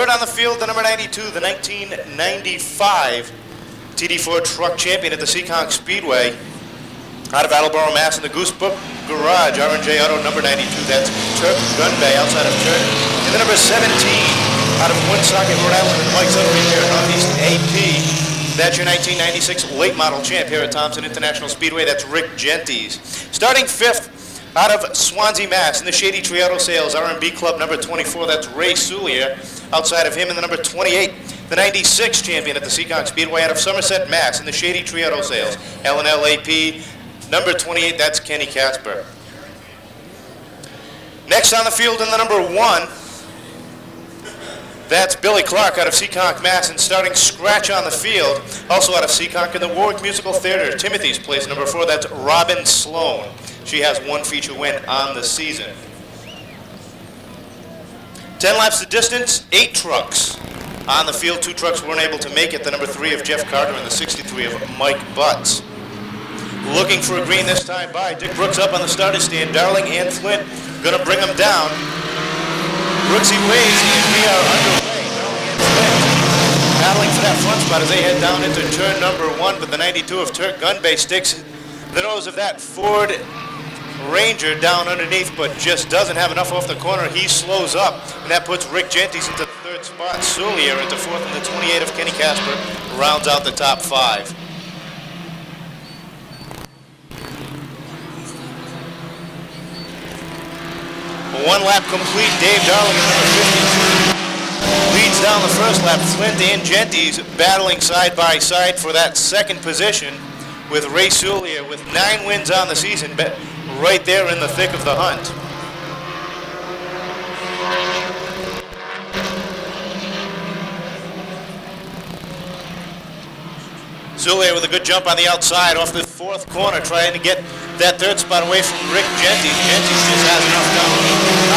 Third on the field, the number 92, the 1995 TD4 Truck Champion at the Seekonk Speedway. Out of Attleboro, Mass. in the Goosebook Garage, R&J Auto number 92. That's Turk Gunbay outside of Turk. And the number 17 out of Woonsocket, Rhode Island, and Mike's Auto Repair, Northeast AP. That's your 1996 late model champ here at Thompson International Speedway. That's Rick Gentes. Starting fifth out of Swansea, Mass. in the Shady Tree Auto Sales, R&B Club number 24. That's Ray Soulier. Outside of him in the number 28, the 96 champion at the Seekonk Speedway out of Somerset, Mass. in the Shady Tree Auto Sales, L&L AP. Number 28, that's Kenny Casper. Next on the field in the number 1, that's Billy Clark out of Seekonk, Mass. and starting scratch on the field, also out of Seekonk in the Warwick Musical Theater, Timothy's Place, number 4, that's Robin Sloan. She has one feature win on the season. 10 laps the distance, 8 trucks. On the field, 2 trucks weren't able to make it, the number 3 of Jeff Carter and the 63 of Mike Butts. Looking for a green this time by Dick Brooks up on the starter stand. Darling and Flint going to bring him down. Brooksy waves and we are underway. Darling and Flint battling for that front spot as they head down into turn number 1, but the 92 of Turk Gunbay sticks the nose of that Ford Ranger down underneath, but just doesn't have enough off the corner. He slows up, and that puts Rick Gentes into the 3rd spot. Soulier into 4th, and the 28 of Kenny Casper rounds out the top 5. One lap complete. Dave Darling at number 52 leads down the first lap. Flint and Gentes battling side by side for that second position with Ray Soulier with 9 wins on the season, right there in the thick of the hunt. Soulier with a good jump on the outside off the 4th corner, trying to get that 3rd spot away from Rick Gentes. Gentes just has enough down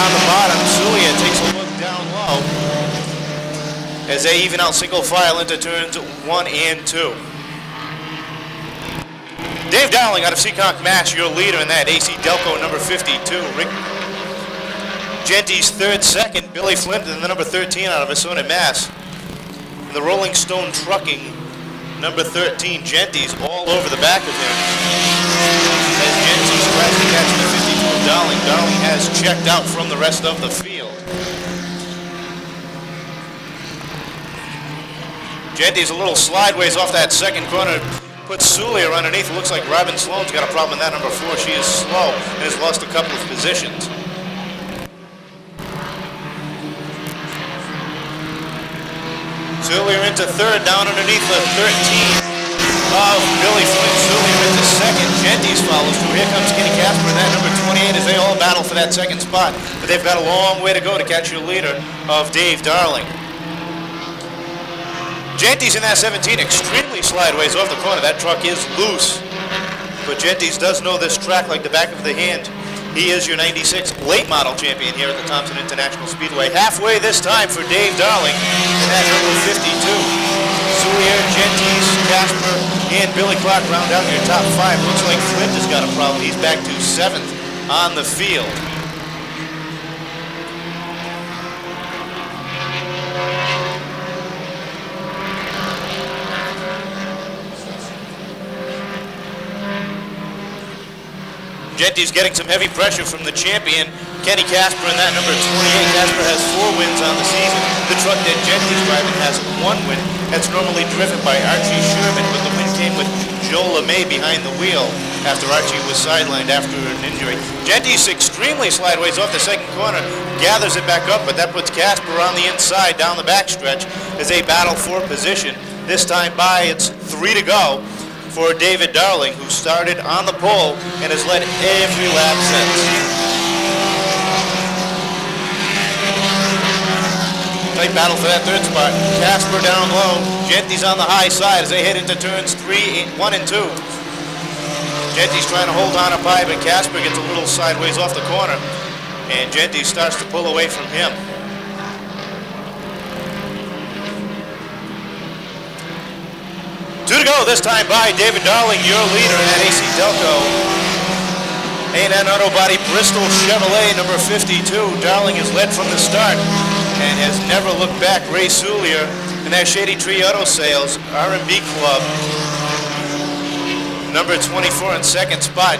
on the bottom. Soulier takes a look down low as they even out single file into turns 1 and 2. Dave Dowling out of Seekonk, Mass., your leader in that. AC Delco number 52. Rick Gentes 3rd, 2nd. Billy Flint in the number 13 out of Asona, Mass. And the Rolling Stone Trucking number 13, Gentes, all over the back of him. As Gentes tries to catch the 52 of Darling. Darling has checked out from the rest of the field. Gentes a little slideways off that 2nd corner. Puts Soulier underneath. It looks like Robin Sloan's got a problem in that number 4. She is slow and has lost a couple of positions. Soulier into 3rd, down underneath the 13 of Billy Flint. Soulier into 2nd. Gentes follows through. Here comes Kenny Casper and that number 28 as they all battle for that 2nd spot. But they've got a long way to go to catch your leader of Dave Darling. Gentes in that 17, extremely slideways off the corner. That truck is loose. But Gentes does know this track like the back of the hand. He is your 96 late model champion here at the Thompson International Speedway. Halfway this time for Dave Darling and that number 52. Soulier, Gentes, Casper, and Billy Clark round out your top 5. Looks like Flint has got a problem. He's back to 7th on the field. Gentes getting some heavy pressure from the champion, Kenny Casper, in that number 28. Casper has 4 wins on the season. The truck that Gentes driving has 1 win. That's normally driven by Archie Sherman, but the win came with Joe LeMay behind the wheel after Archie was sidelined after an injury. Gentes extremely slideways off the 2nd corner, gathers it back up, but that puts Casper on the inside down the backstretch as they battle for position. This time by, it's 3 to go for David Darling, who started on the pole and has led every lap since. Tight battle for that 3rd spot. Casper down low. Gentes on the high side as they head into turns 1 and 2. Gentes trying to hold on up high, but Casper gets a little sideways off the corner, and Gentes starts to pull away from him. Two to go this time by David Darling, your leader in that AC Delco. A&N Auto Body Bristol Chevrolet number 52. Darling is led from the start. and has never looked back. Ray Soulier in that Shady Tree Auto Sales R&B Club, number 24 in second spot.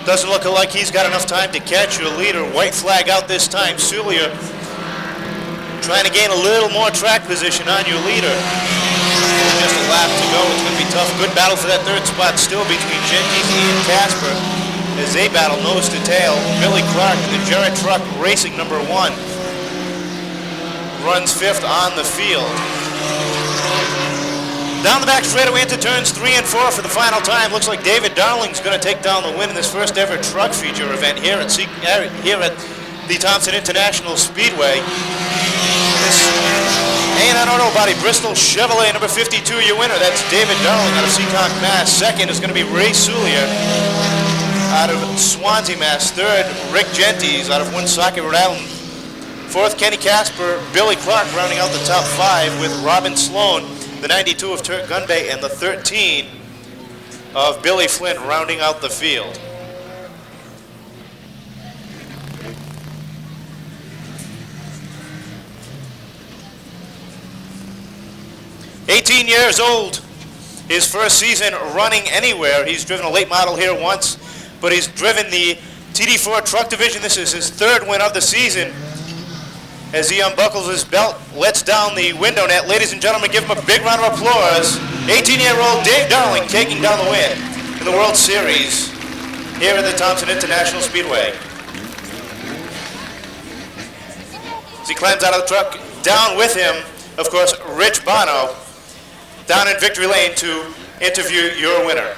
Doesn't look like he's got enough time to catch your leader. White flag out this time. Soulier trying to gain a little more track position on your leader. Just a lap to go. It's going to be tough. Good battle for that third spot still between Gentys and Casper as they battle nose to tail. Billy Clark in the Jarrett truck racing number 1 runs 5th on the field. Down the back straightaway into turns 3 and 4 for the final time. Looks like David Darling's going to take down the win in this first ever truck feature event here at the Thompson International Speedway. This A&N Auto Body Bristol Chevrolet number 52, your winner. That's David Darling out of Seekonk, Mass. Second is going to be Ray Soulier out of Swansea, Mass. Third, Rick Gentys out of Woonsocket, Rhode Island. Fourth, Kenny Casper, Billy Clark rounding out the top 5 with Robin Sloan, the 92 of Turk Gunbay, and the 13 of Billy Flint rounding out the field. "18 years old, his first season running anywhere. He's driven a late model here once, but he's driven the TD4 truck division. This is his 3rd win of the season as he unbuckles his belt, lets down the window net. Ladies and gentlemen, give him a big round of applause. 18-year-old Dave Darling taking down the win in the World Series here at the Thompson International Speedway. As he climbs out of the truck, down with him, of course, Rich Bono, down in victory lane to interview your winner.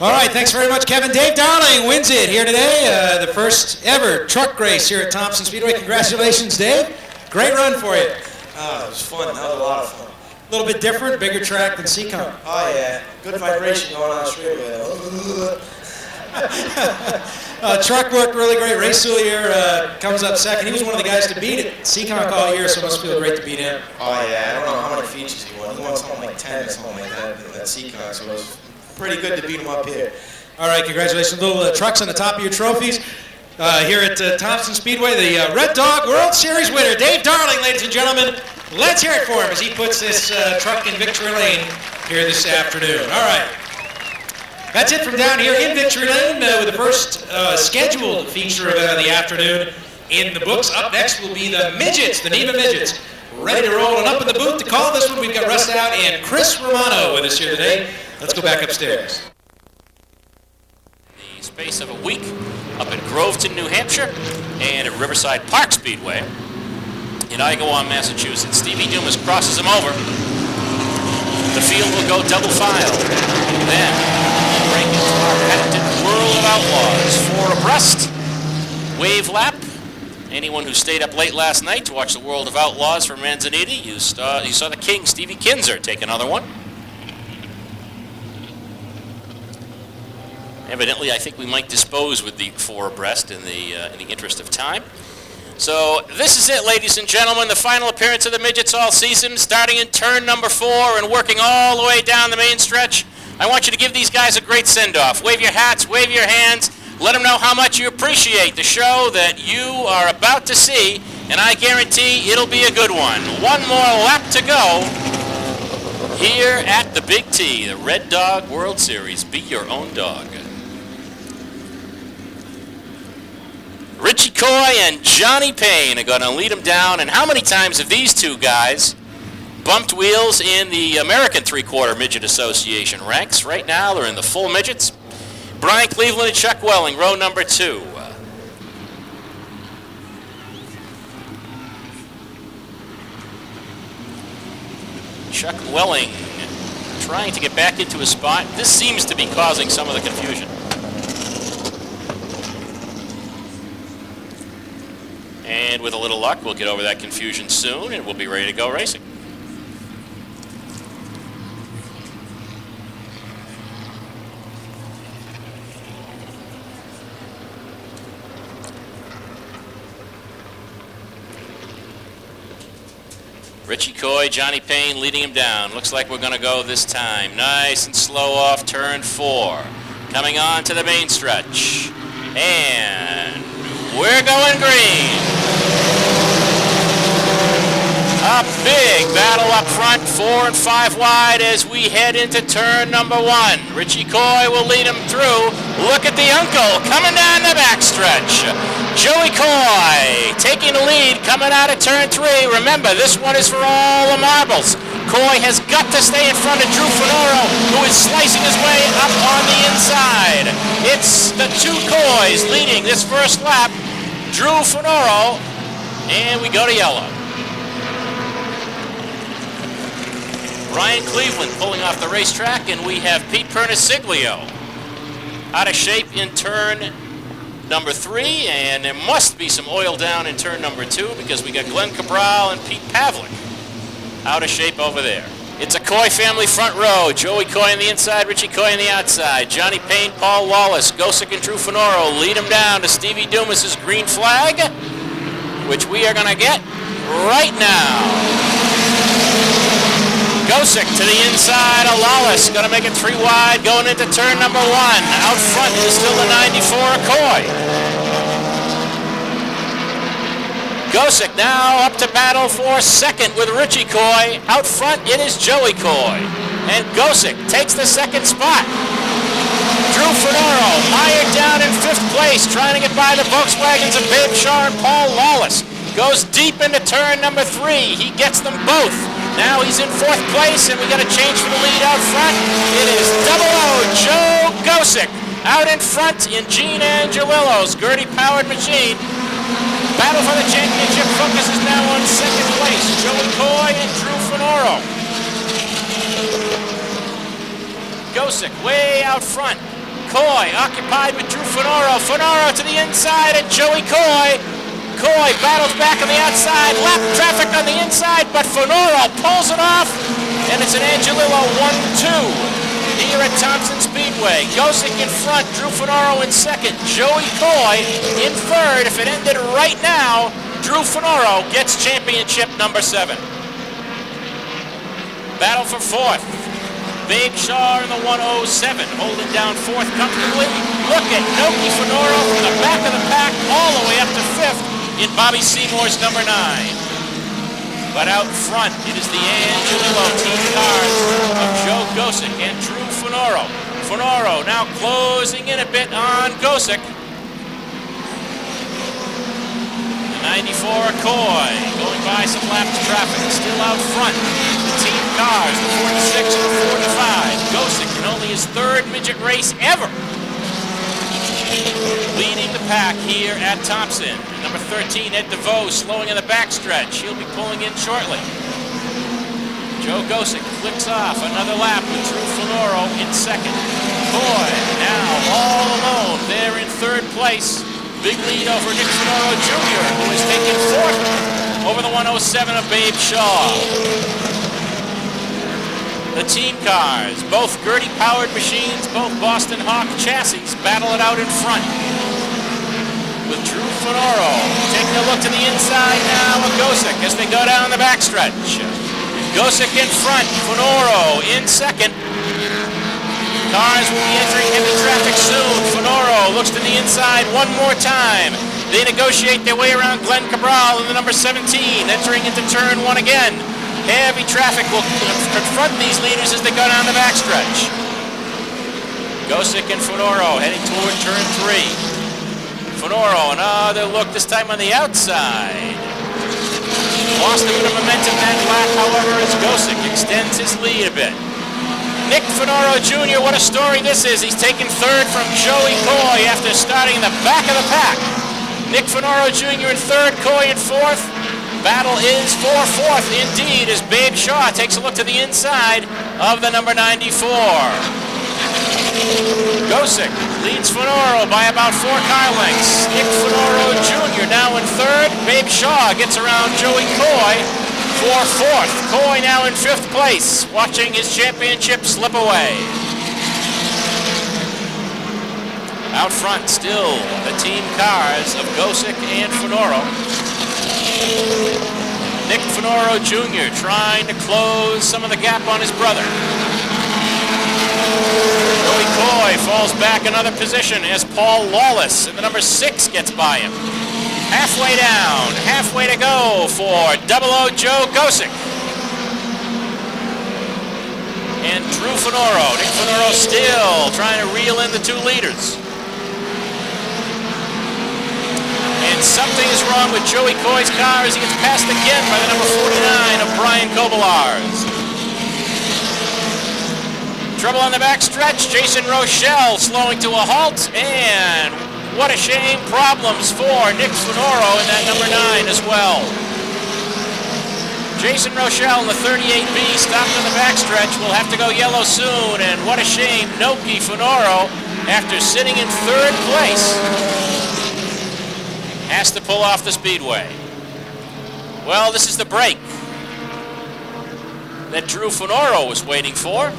All right, thanks very much, Kevin. Dave Darling wins it here today, the first ever truck race here at Thompson Speedway. Congratulations, Dave. Great run for you. It was fun. That was a lot of fun. A little bit different, bigger track than Seekonk. Oh, yeah. Good vibration going on the straightaway. Truck worked really great. Ray Soulier comes up second. He was one of the guys to beat it Seekonk all year, so it must feel great to beat him. Oh, yeah. I don't know how many features he won. He won something like 10 or something like that in that Seekonk, so it was pretty good to beat him up here. All right, congratulations. Little trucks on the top of your trophies. Here at Thompson Speedway, the Red Dog World Series winner, Dave Darling, ladies and gentlemen. Let's hear it for him as he puts this truck in victory lane here this afternoon. All right. That's it from down here in victory lane with the first scheduled feature of the afternoon in the books. Up next will be the Midgets, the Neva Midgets. Ready to roll, and up in the booth to call this one, we've got Russ Out and Chris Romano with us here today. Let's go back upstairs. The space of a week up in Groveton, New Hampshire, and at Riverside Park Speedway in Agawam, Massachusetts. Stevie Dumas crosses him over. The field will go double file. Then break into our patented World of Outlaws. 4 abreast. Wave lap. Anyone who stayed up late last night to watch the World of Outlaws from Manzanita, you saw the king, Stevie Kinzer, take another one. Evidently, I think we might dispose with the 4 abreast in the interest of time. So this is it, ladies and gentlemen, the final appearance of the Midgets all season, starting in turn number 4 and working all the way down the main stretch. I want you to give these guys a great send-off. Wave your hats, wave your hands. Let them know how much you appreciate the show that you are about to see, and I guarantee it'll be a good one. One more lap to go here at the Big T, the Red Dog World Series. Be your own dog. Richie Coy and Johnny Payne are going to lead them down, and how many times have these two guys bumped wheels in the American 3/4 Midget Association ranks? Right now, they're in the full midgets. Brian Cleveland and Chuck Welling, row number 2. Chuck Welling trying to get back into his spot. This seems to be causing some of the confusion. And with a little luck, we'll get over that confusion soon, and we'll be ready to go racing. Richie Coy, Johnny Payne leading him down. Looks like we're going to go this time. Nice and slow off turn 4. Coming on to the main stretch. And we're going green. A big battle up front, 4 and 5 wide as we head into turn number 1. Richie Coy will lead him through. Look at the uncle coming down the backstretch. Joey Coy taking the lead coming out of turn 3. Remember, this one is for all the marbles. Coy has got to stay in front of Drew Fenoro, who is slicing his way up on the inside. It's the two Coys leading this first lap. Drew Fenoro, and we go to yellow. Ryan Cleveland pulling off the racetrack, and we have Pete Perniciglio out of shape in turn number 3, and there must be some oil down in turn number 2 because we got Glenn Cabral and Pete Pavlik out of shape over there. It's a Coy family front row. Joey Coy on the inside, Richie Coy on the outside. Johnny Payne, Paul Wallace, Gosick and Drew Fenoro lead him down to Stevie Dumas's green flag, which we are going to get right now. Gosick to the inside of Lawless, going to make it 3 wide going into turn number 1. Out front is still the 94 Coy. Gosick now up to battle for second with Richie Coy. Out front it is Joey Coy. And Gosick takes the second spot. Drew Fenoro mired down in 5th place trying to get by the Volkswagens of Babe Shaw and Paul Lawless. Goes deep into turn number 3. He gets them both. Now he's in 4th place, and we got a change for the lead out front. It is Double O Joe Gosick out in front in Gene Angelillo's Gertie-powered machine. Battle for the championship focus is now on 2nd place. Joey Coy and Drew Fenoro. Gosick way out front. Coy occupied with Drew Fenoro. Fenoro to the inside and Joey Coy. Coy battles back on the outside, lap traffic on the inside, but Fenoro pulls it off, and it's an Angelillo 1-2 here at Thompson Speedway. Gosick in front, Drew Fenoro in second, Joey Coy in third. If it ended right now, Drew Fenoro gets championship number 7. Battle for 4th. Babe Shaw in the 107, holding down 4th comfortably. Look at Noki Fenoro from the back of the pack all the way up to 5th. In Bobby Seymour's number 9. But out front, it is the Angelillo team cars of Joe Gosick and Drew Fenoro. Fenoro now closing in a bit on Gosick. The 94 Coy going by some laps of traffic, still out front. The team cars, the 46 and the 45. Gosick in only his 3rd midget race ever, leading the pack here at Thompson. Number 13, Ed DeVoe, slowing in the backstretch. He'll be pulling in shortly. Joe Gosick clicks off another lap with Drew Fenoro in second. Coy now all alone there in 3rd place. Big lead over Nick Fenoro Jr., who is taking 4th over the 107 of Babe Shaw. The team cars, both Gertie-powered machines, both Boston Hawk chassis, battle it out in front. With Drew Fenoro taking a look to the inside now of Gosick as they go down the backstretch. Gosick in front, Fenoro in second. Cars will be entering heavy traffic soon. Fenoro looks to the inside one more time. They negotiate their way around Glenn Cabral in the number 17, entering into turn 1 again. Heavy traffic will confront these leaders as they go down the backstretch. Gosick and Fenoro heading toward turn 3. Fenoro, another look, this time on the outside. Lost a bit of momentum that lap, however, as Gosick extends his lead a bit. Nick Fenoro Jr., what a story this is. He's taken 3rd from Joey Coy after starting in the back of the pack. Nick Fenoro Jr. in 3rd, Coy in 4th. Battle is for 4th indeed as Babe Shaw takes a look to the inside of the number 94. Gosick leads Fenoro by about 4 car lengths. Nick Fenoro Jr. now in 3rd. Babe Shaw gets around Joey Coy for 4th. Coy now in 5th place, watching his championship slip away. Out front still the team cars of Gosick and Fenoro. Nick Fenoro Jr. trying to close some of the gap on his brother. Joey Coy falls back another position as Paul Lawless in the number 6 gets by him. Halfway down, halfway to go for 00 Joe Gosick. And Drew Finoro. Nick Finoro still trying to reel in the 2 leaders. And something is wrong with Joey Coy's car as he gets passed again by the number 49 of Brian Kobolars. Trouble on the backstretch. Jason Rochelle slowing to a halt. And what a shame. Problems for Nick Finoro in that number 9 as well. Jason Rochelle in the 38B stopped on the backstretch. Will have to go yellow soon. And what a shame. Noki Finoro, after sitting in 3rd place, has to pull off the speedway. Well, this is the break that Drew Finoro was waiting for,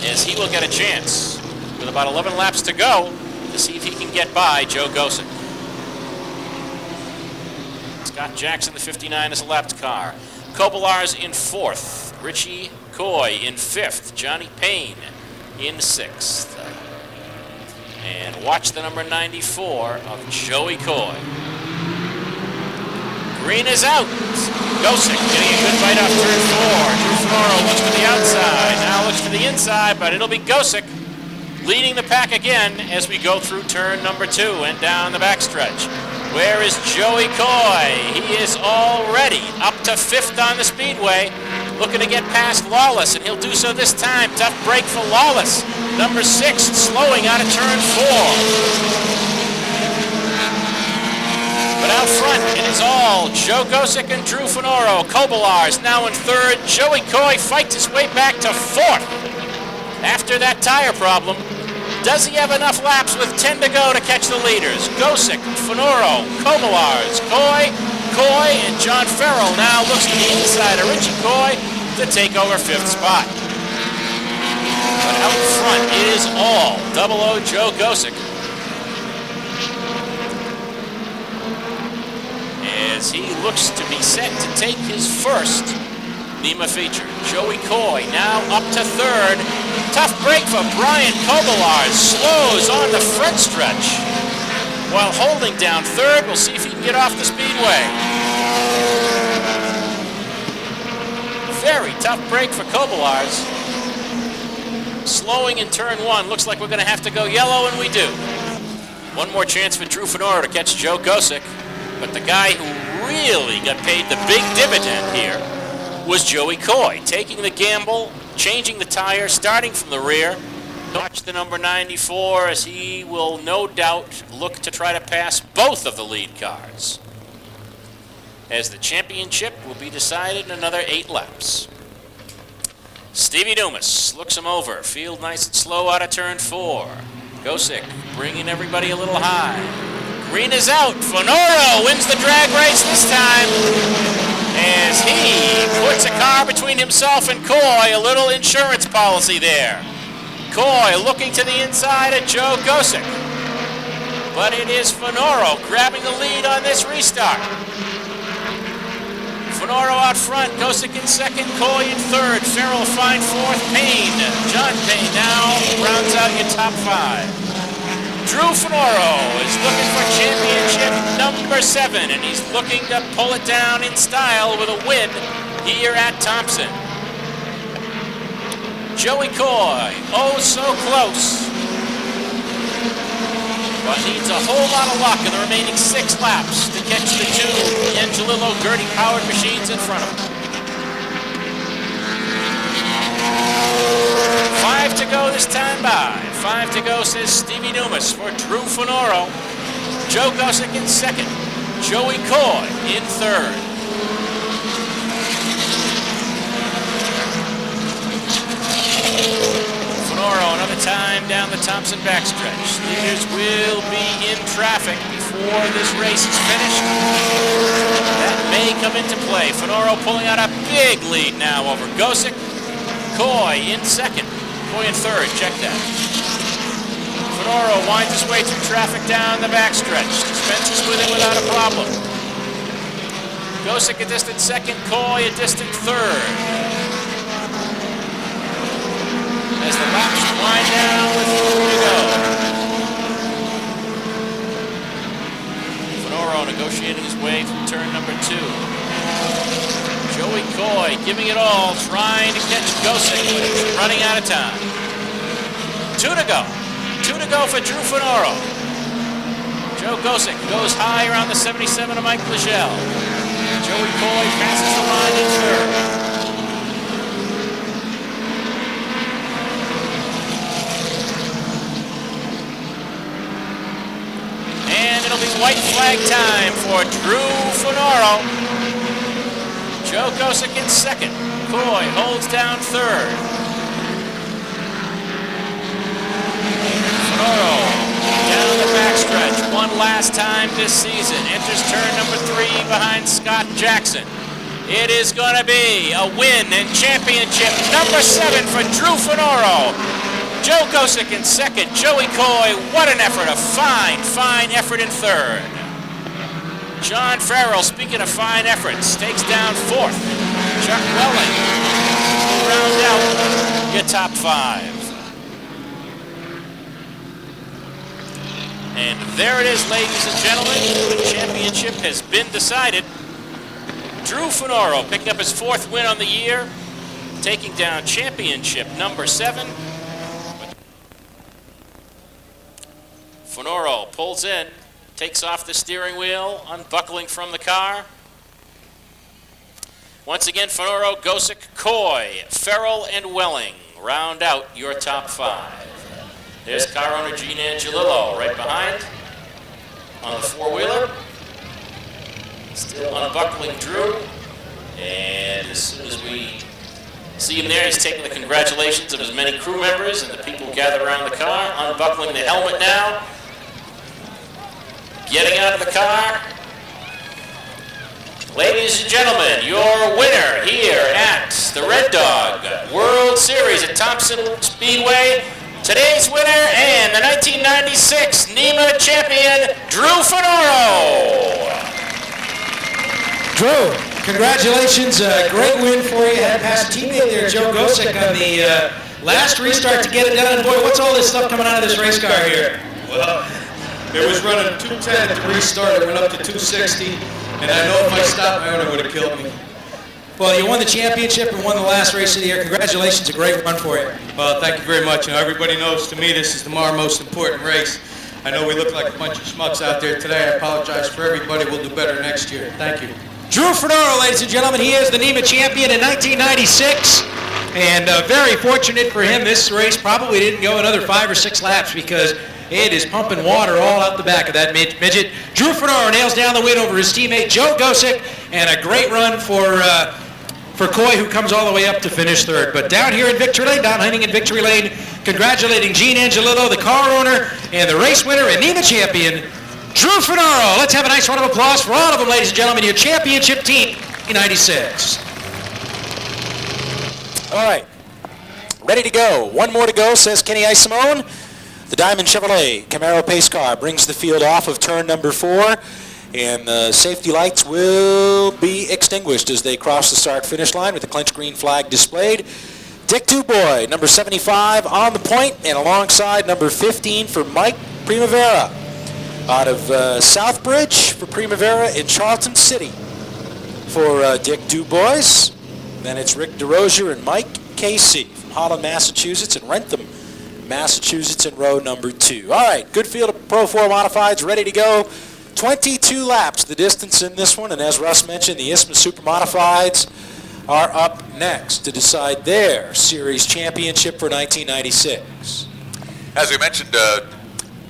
as he will get a chance with about 11 laps to go to see if he can get by Joe Gosick. Scott Jackson, the 59, is a lapped car. Kobolars in 4th. Richie Coy in 5th. Johnny Payne in 6th. And watch the number 94 of Joey Coy. Green is out. Gosick getting a good bite off turn 4. Drew Finoro looks to the outside. Now looks to the inside, but it'll be Gosick leading the pack again as we go through turn number 2 and down the backstretch. Where is Joey Coy? He is already up to 5th on the speedway, looking to get past Lawless, and he'll do so this time. Tough break for Lawless. Number 6 slowing out of turn 4. But out front, it is all Joe Gosick and Drew Finoro. Kobolars now in 3rd. Joey Coy fights his way back to 4th after that tire problem. Does he have enough laps with 10 to go to catch the leaders? Gosick, Finoro, Kobolars, Coy, and John Farrell now looks to the inside of Richie Coy to take over 5th spot. But out front, it is all 00 Joe Gosick, as he looks to be set to take his first NEMA feature. Joey Coy now up to 3rd. Tough break for Brian Kobolars. Slows on the front stretch while holding down 3rd. We'll see if he can get off the speedway. Very tough break for Kobolars. Slowing in turn 1. Looks like we're going to have to go yellow, and we do. One more chance for Drew Finoro to catch Joe Gosick. But the guy who really got paid the big dividend here was Joey Coy, taking the gamble, changing the tire, starting from the rear. Watch the number 94 as he will no doubt look to try to pass both of the lead cars, as the championship will be decided in another 8 laps. Stevie Dumas looks him over. Field nice and slow out of turn 4. Gosick bringing everybody a little high. Green is out. Finoro wins the drag race this time, as he puts a car between himself and Coy. A little insurance policy there. Coy looking to the inside of Joe Gosick, but it is Finoro grabbing the lead on this restart. Finoro out front, Gosick in 2nd, Coy in 3rd, Farrell fine 4th, Payne. John Payne now rounds out your top 5. Drew Finoro is looking for championship number 7, and he's looking to pull it down in style with a win here at Thompson. Joey Coy, oh so close, but needs a whole lot of luck in the remaining 6 laps to catch the 2 Angelillo Gertie-powered machines in front of him. 5 to go this time by. 5 to go, says Stevie Dumas for Drew Finoro. Joe Gosick in 2nd. Joey Coy in 3rd. Finoro another time down the Thompson backstretch. Leaders will be in traffic before this race is finished. That may come into play. Finoro pulling out a big lead now over Gosick. Coy in 2nd. Coy in 3rd. Check that. Finoro winds his way through traffic down the backstretch. Dispenses with it without a problem. Gosick a distant 2nd. Coy a distant 3rd. As the laps wind down with 4 to go. negotiating his way through turn number 2. Joey Coy giving it all, trying to catch Gosick, but he's running out of time. 2 to go. 2 to go for Drew Finoro. Joe Gosick goes high around the 77 of Mike Legel. Joey Coy passes the line in third. And it'll be white flag time for Drew Finoro. Joe Gosick in second. Coy holds down third. Finoro down the backstretch one last time this season. Enters turn number 3 behind Scott Jackson. It is going to be a win and championship number 7 for Drew Finoro. Joe Gosick in second. Joey Coy, what an effort. A fine, fine effort in third. John Farrell, speaking of fine efforts, takes down fourth. Chuck Welling, round out your top 5. And there it is, ladies and gentlemen. The championship has been decided. Drew Finoro picked up his 4th win on the year, taking down championship number 7. Finoro pulls in, takes off the steering wheel, unbuckling from the car. Once again, Finoro, Gosick, Coy, Farrell, and Welling round out your top 5. There's car owner Gene Angelillo right behind on the 4-wheeler. Still unbuckling Drew. And as soon as we see him there, he's taking the congratulations of his many crew members and the people gathered around the car. Unbuckling the helmet now. Getting out of the car. Ladies and gentlemen, your winner here at the Red Dog World Series at Thompson Speedway. Today's winner and the 1996 NEMA champion, Drew Finoro. Drew, congratulations. Great win for you. Had past teammate there, Joe Gosick, on the last restart to get it done. And boy, what's all this stuff coming out of this race car here? Well, it was running 210 at the restart. It went up to 260. And I know if I stopped, my owner would have killed me. Well, you won the championship and won the last race of the year. Congratulations, a great run for you. Well, thank you very much. You know, everybody knows to me this is tomorrow's most important race. I know we look like a bunch of schmucks out there today. I apologize for everybody. We'll do better next year. Thank you. Drew Finoro, ladies and gentlemen, he is the NEMA champion in 1996. And very fortunate for him, this race probably didn't go another 5 or 6 laps because it is pumping water all out the back of that midget. Drew Finoro nails down the win over his teammate Joe Gosick, and a great run for Coy, who comes all the way up to finish third. But down here in Victory Lane, Don Heining in Victory Lane, congratulating Gene Angelillo, the car owner, and the race winner and NEMA champion, Drew Finoro. Let's have a nice round of applause for all of them, ladies and gentlemen, your championship team in 96. All right, ready to go. One more to go, says Kenny Isimone. The Diamond Chevrolet Camaro pace car brings the field off of turn number 4, and the safety lights will be extinguished as they cross the start-finish line with the clinch green flag displayed. Dick Dubois, number 75, on the point, and alongside number 15 for Mike Primavera. Out of Southbridge for Primavera in Charlton City for Dick Dubois. Then it's Rick DeRosier and Mike Casey from Holland, Massachusetts, and Rentham, Massachusetts in row number 2. All right, good field of Pro 4 modifieds ready to go. 22 laps the distance in this one, and as Russ mentioned, the ISMA Super Modifieds are up next to decide their series championship for 1996. As we mentioned,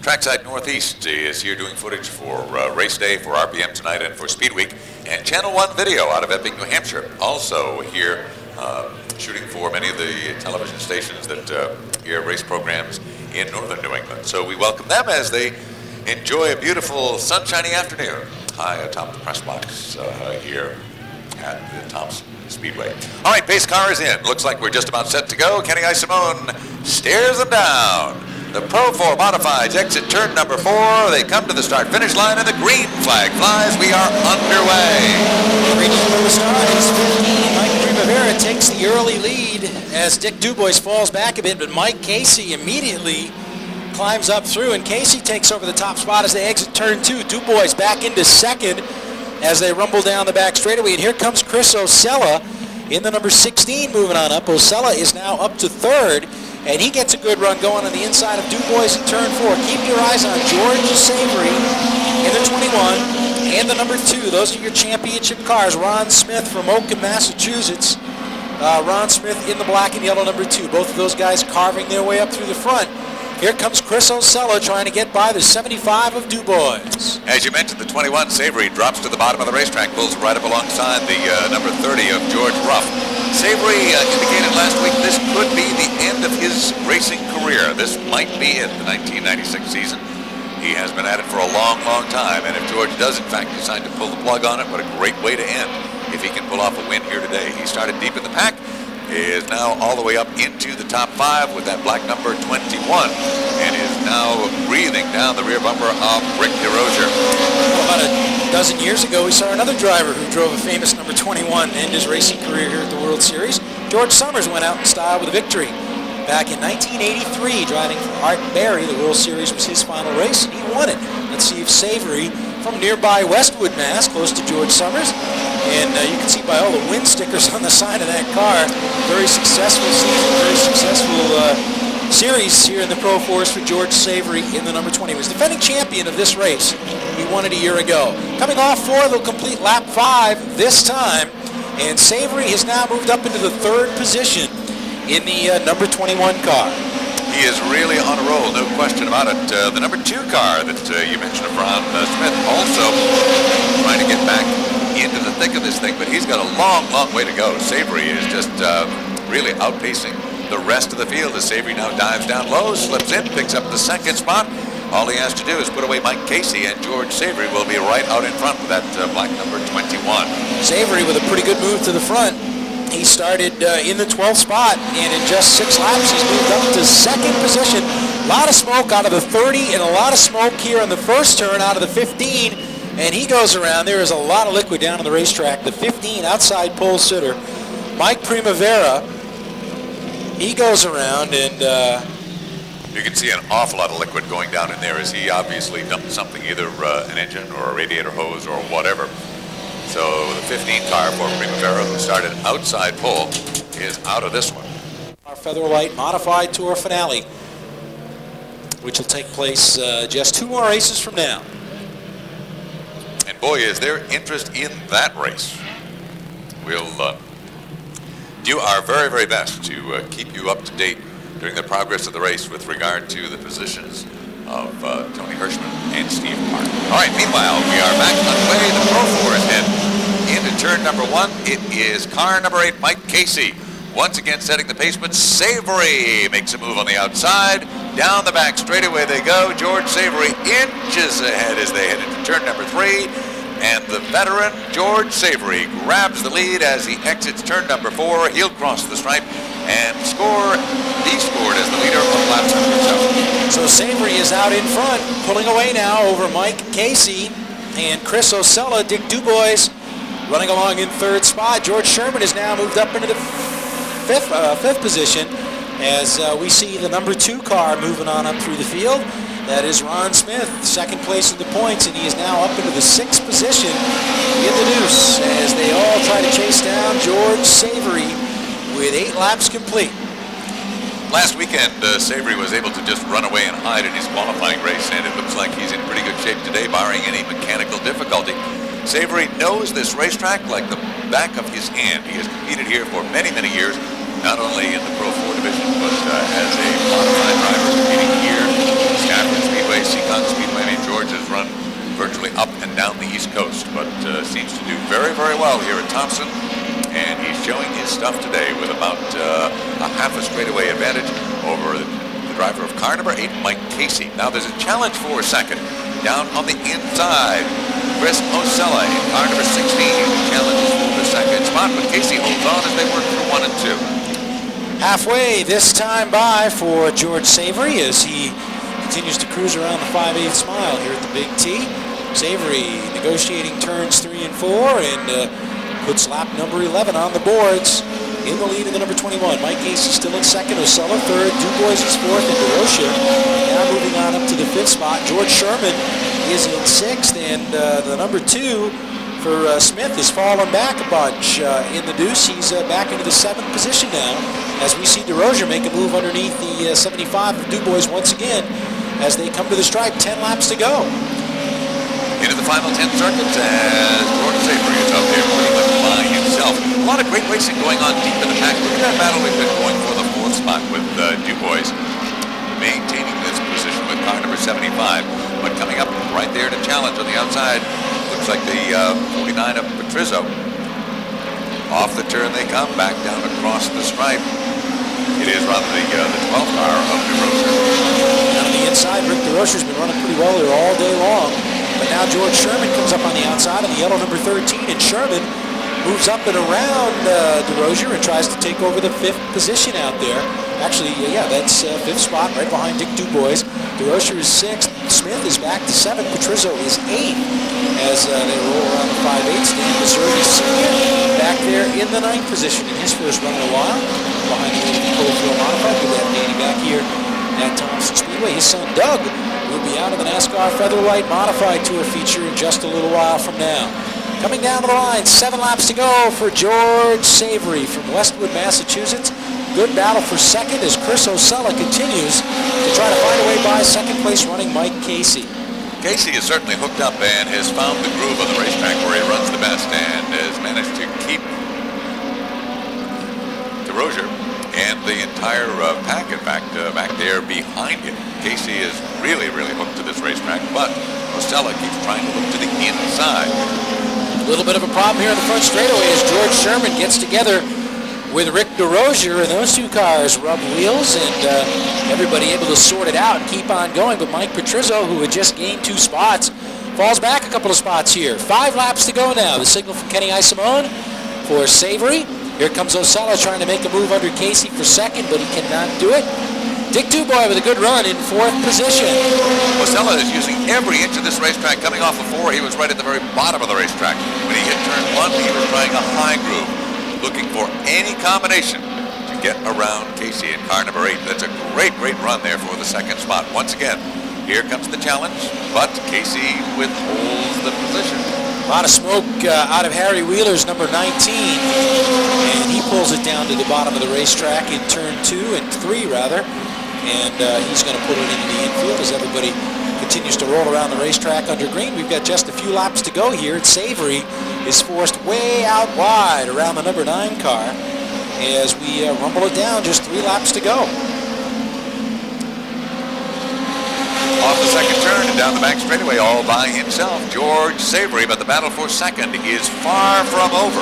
Trackside Northeast is here doing footage for race day, for RPM tonight, and for Speed Week, and Channel One Video out of Epping, New Hampshire, also here shooting for many of the television stations that air race programs in northern New England. So we welcome them as they enjoy a beautiful sunshiny afternoon high atop the press box here at the Thompson Speedway. All right, pace car is in. Looks like we're just about set to go. Kenny Isimone stares them down. The Pro 4 Modifieds exit turn number 4. They come to the start-finish line, and the green flag flies. We are underway. Green from the start is 15. Mike Primavera takes the early lead as Dick Dubois falls back a bit, but Mike Casey immediately climbs up through, and Casey takes over the top spot as they exit turn 2. DuBois back into second as they rumble down the back straightaway. And here comes Chris Osella in the number 16 moving on up. Osella is now up to third, and he gets a good run going on the inside of DuBois in turn 4. Keep your eyes on George Savory in the 21 and the number 2. Those are your championship cars. Ron Smith from Oakham, Massachusetts. Ron Smith in the black and yellow number 2. Both of those guys carving their way up through the front. Here comes Chris Osella trying to get by the 75 of DuBois. As you mentioned, the 21 Savory drops to the bottom of the racetrack, pulls right up alongside the number 30 of George Ruff. Savory indicated last week this could be the end of his racing career. This might be it, the 1996 season. He has been at it for a long, long time, and if George does in fact decide to pull the plug on it, what a great way to end if he can pull off a win here today. He started deep in the pack, is now all the way up into the top 5 with that black number 21, and is now breathing down the rear bumper of Rick DeRozier. Well, about a dozen years ago, we saw another driver who drove a famous number 21 end his racing career here at the World Series. George Summers went out in style with a victory. Back in 1983, driving for Art Berry, the World Series was his final race, and he won it. Let's see if Savory from nearby Westwood, Mass, close to George Summers. And you can see by all the win stickers on the side of that car, very successful season, very successful series here in the Pro Force for George Savory in the number 20. He was defending champion of this race. He won it a year ago. Coming off 4, they'll complete lap 5 this time. And Savory has now moved up into the 3rd position in the number 21 car. He is really on a roll, no question about it. The number 2 car that you mentioned, Ron Smith, also trying to get back into the thick of this thing, but he's got a long, long way to go. Savory is just really outpacing the rest of the field as Savory now dives down low, slips in, picks up the 2nd spot. All he has to do is put away Mike Casey, and George Savory will be right out in front with that black number 21. Savory with a pretty good move to the front. He started in the 12th spot, and in just 6 laps, he's moved up to 2nd position. A lot of smoke out of the 30, and a lot of smoke here on the first turn out of the 15. And he goes around. There is a lot of liquid down on the racetrack. The 15 outside pole sitter, Mike Primavera, he goes around, and you can see an awful lot of liquid going down in there as he obviously dumped something, either an engine or a radiator hose or whatever. So the 15 car for Primavera, who started outside pole, is out of this one. Our Featherlight Modified Tour finale, which will take place just 2 more races from now. And boy, is there interest in that race. We'll do our very, very best to keep you up to date during the progress of the race with regard to the positions of Tony Hirschman and Steve Park. All right, meanwhile, we are back underway. The Pro Force head into turn number 1. It is car number 8, Mike Casey. Once again setting the pace, but Savory makes a move on the outside. Down the back straightaway they go. George Savory inches ahead as they head into turn number 3. And the veteran, George Savory, grabs the lead as he exits turn number 4. He'll cross the stripe and be scored as the leader of lap number 7. So Savory is out in front, pulling away now over Mike Casey and Chris Osella. Dick DuBois running along in 3rd spot. George Sherman has now moved up into the 5th position as we see the number 2 car moving on up through the field. That is Ron Smith, 2nd place in the points, and he is now up into the 6th position in the deuce as they all try to chase down George Savory with 8 laps complete. Last weekend, Savory was able to just run away and hide in his qualifying race, and it looks like he's in pretty good shape today, barring any mechanical difficulty. Savory knows this racetrack like the back of his hand. He has competed here for many, many years, not only in the Pro 4 division, but as a modified driver competing here. Stafford Speedway, Seacon Speedway. I mean, George has run virtually up and down the East Coast, but seems to do very, very well here at Thompson. And he's showing his stuff today with about a half a straightaway advantage over the driver of car number 8, Mike Casey. Now there's a challenge for 2nd. Down on the inside, Chris Osella in car number 16. Challenges for the 2nd spot, but Casey holds on as they work through 1 and 2. Halfway this time by for George Savory as he continues to cruise around the 5/8 mile here at the Big T. Savory negotiating turns 3 and 4 and puts lap number 11 on the boards. in the lead in the number 21. Mike Casey still in second. Osella third. Dubois is fourth. And DeRocher now moving on up to the fifth spot. George Sherman is in sixth. And the number 2 for Smith has fallen back a bunch in the deuce. He's back into the 7th position now as we see DeRocher make a move underneath the 75 of Dubois once again as they come to the stripe. 10 laps to go. Into the final 10 circuits as George Savory is up there pretty much by himself. A lot of great racing going on deep in the pack. Look at that battle we've been going for the 4th spot with Dubois maintaining this position with car number 75. But coming up right there to challenge on the outside, looks like the 49 of Patrizzo. Off the turn they come, back down across the stripe. It is rather the 12th car of DeRocher. Down on the inside, Rick DeRocher's been running pretty well there all day long. But now George Sherman comes up on the outside in the yellow number 13, and Sherman moves up and around DeRocher and tries to take over the 5th position out there. Actually, that's 5th spot right behind Dick Dubois. DeRocher is 6th. Smith is back to 7th. Patrizzo is 8th as they roll around the 5/8. Dan Missouri Sr. back there in the 9th position in his first run in a while. Behind the Coalfield Modified. Good to have Danny back here at Thompson Speedway. His son Doug will be out of the NASCAR Featherlight Modified Tour feature in just a little while from now. Coming down to the line, 7 laps to go for George Savory from Westwood, Massachusetts. Good battle for second as Chris Osella continues to try to find a way by second place running Mike Casey. Casey is certainly hooked up and has found the groove on the racetrack where he runs the best and has managed to keep DeRocher and the entire pack, in fact, back there behind him. Casey is really, really hooked to this racetrack, but Osella keeps trying to look to the inside. A little bit of a problem here in the front straightaway as George Sherman gets together with Rick DeRocher, and those 2 cars rub wheels, and everybody able to sort it out and keep on going. But Mike Patrizzo, who had just gained 2 spots, falls back a couple of spots here. 5 laps to go now. The signal from Kenny Isimone for Savory. Here comes Osella trying to make a move under Casey for second, but he cannot do it. Dick Dubois with a good run in 4th position. Osella is using every inch of this racetrack. Coming off of 4, he was right at the very bottom of the racetrack. When he hit turn 1, he was trying a high groove, looking for any combination to get around Casey in car number 8. That's a great, great run there for the 2nd spot. Once again, here comes the challenge, but Casey withholds the position. A lot of smoke out of Harry Wheeler's number 19, and he pulls it down to the bottom of the racetrack in turn 2 and 3 rather, and he's going to put it into the infield as everybody continues to roll around the racetrack under green. We've got just a few laps to go here, and Savory is forced way out wide around the number 9 car as we rumble it down, just 3 laps to go. Off the second turn and down the back straightaway all by himself, George Savory, but the battle for second is far from over.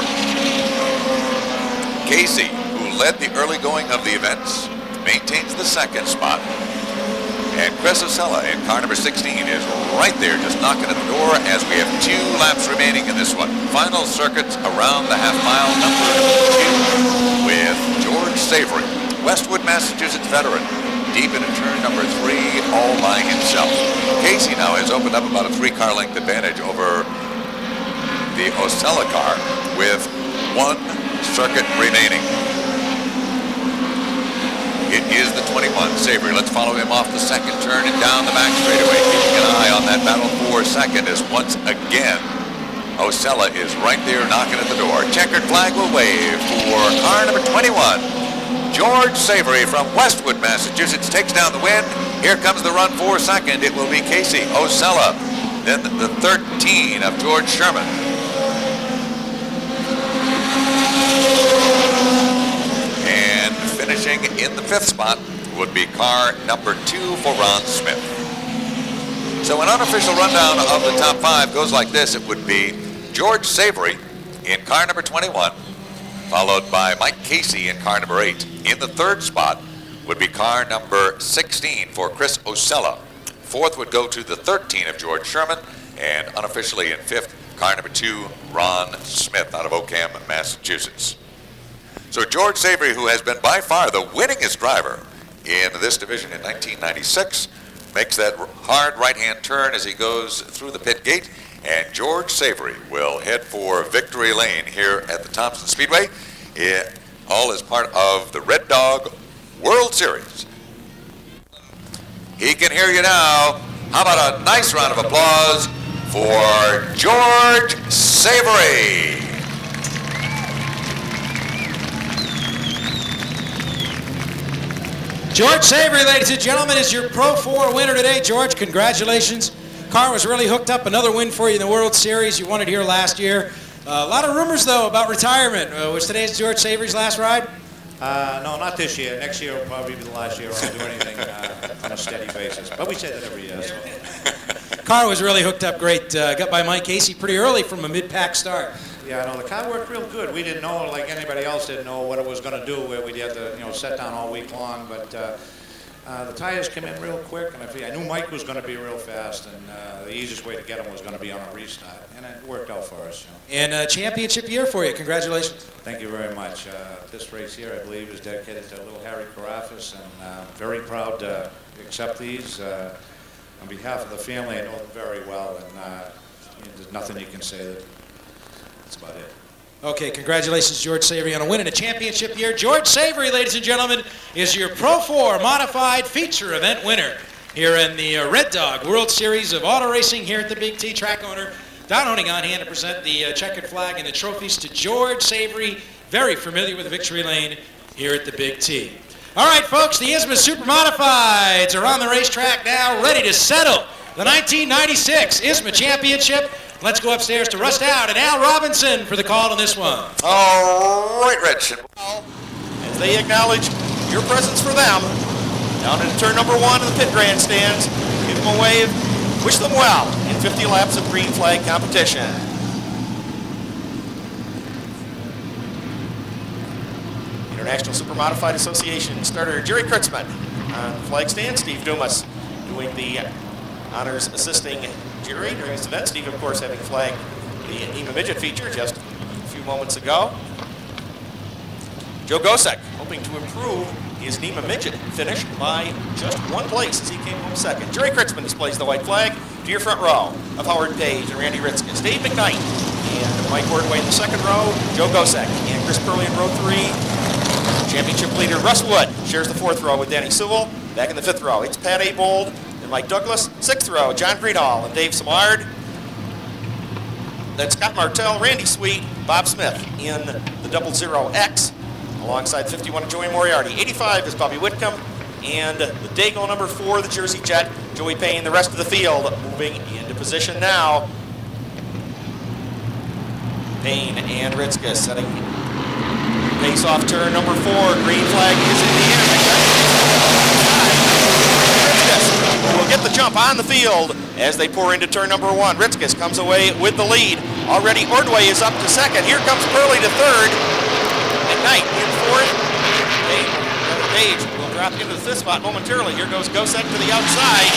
Casey, who led the early going of the events, maintains the 2nd spot. And Chris Osella in car number 16 is right there, just knocking at the door as we have 2 laps remaining in this one. Final circuit around the half-mile number 2 with George Savory, Westwood, Massachusetts veteran, deep into turn number 3 all by himself. Casey now has opened up about a 3-car length advantage over the Osella car with 1 circuit remaining. It is the 21, Savory. Let's follow him off the second turn and down the back straightaway, keeping an eye on that battle for second as once again Osella is right there knocking at the door. Checkered flag will wave for car number 21. George Savory from Westwood, Massachusetts takes down the win. Here comes the run for second. It will be Casey Osella. Then the 13 of George Sherman. And finishing in the 5th spot would be car number 2 for Ron Smith. So an unofficial rundown of the top 5 goes like this. It would be George Savory in car number 21, followed by Mike Casey in car number 8. In the 3rd spot would be car number 16 for Chris Osella. 4th would go to the 13 of George Sherman, and unofficially in 5th, car number 2, Ron Smith out of Oakham, Massachusetts. So George Savory, who has been by far the winningest driver in this division in 1996, makes that hard right-hand turn as he goes through the pit gate, and George Savory will head for victory lane here at the Thompson Speedway all as part of the Red Dog World Series. He can hear you now. How about a nice round of applause for George Savory? George Savory, ladies and gentlemen, is your Pro 4 winner today. George, congratulations. Car was really hooked up. Another win for you in the World Series. You won it here last year. A lot of rumors, though, about retirement. Was today's George Savory's last ride? No, not this year. Next year will probably be the last year I'll do anything on a steady basis. But we say that every year. So. Car was really hooked up great. Got by Mike Casey pretty early from a mid-pack start. Yeah, no, the car worked real good. We didn't know, like anybody else didn't know what it was going to do, where we had to, set down all week long. But the tires came in real quick, and I knew Mike was going to be real fast, and the easiest way to get him was going to be on a restart, and it worked out for us. And a championship year for you. Congratulations. Thank you very much. This race here, I believe, is dedicated to little Harry Carafas, and very proud to accept these. On behalf of the family, I know them very well, and there's nothing you can say. That's about it. Okay, congratulations, George Savory, on a win in a championship year. George Savory, ladies and gentlemen, is your Pro 4 Modified Feature Event winner here in the Red Dog World Series of Auto Racing here at the Big T. Track owner Don Honing on hand to present the checkered flag and the trophies to George Savory, very familiar with Victory Lane here at the Big T. All right, folks, the ISMA Super Modifieds are on the racetrack now, ready to settle the 1996 ISMA Championship. Let's go upstairs to Russ Dowd and Al Robinson for the call on this one. All right, Rich. As they acknowledge your presence for them, down into turn number 1 in the pit grandstands, give them a wave, wish them well in 50 laps of green flag competition. International Super Modified Association starter Jerry Kritzman on the flag stand. Steve Dumas doing the honors, assisting Jerry during this event. Steve, of course, having flagged the EMA Midget feature just a few moments ago. Joe Gosek hoping to improve his NEMA Midget finish by just 1 place as he came home second. Jerry Kritzman displays the white flag to your front row of Howard Page and Randy Ritzkes. Dave McKnight and Mike Ordway in the second row. Joe Gosek and Chris Purley in row 3. Championship leader Russ Wood shares the 4th row with Danny Sewell. Back in the 5th row, it's Pat Abold and Mike Douglas. 6th row, John Greenhall and Dave Samard. Then Scott Martell, Randy Sweet, Bob Smith in the 00X. Alongside 51 Joey Moriarty. 85 is Bobby Whitcomb. And the Dago number 4, the Jersey Jet, Joey Payne. The rest of the field moving into position now. Payne and Ritzkes setting pace off turn number 4. Green flag is in the air. Ritzkes will get the jump on the field as they pour into turn number 1. Ritzkes comes away with the lead. Already Ordway is up to second. Here comes Purley to third. McKnight in 4th. Page will drop into the 5th spot momentarily. Here goes Gosek to the outside.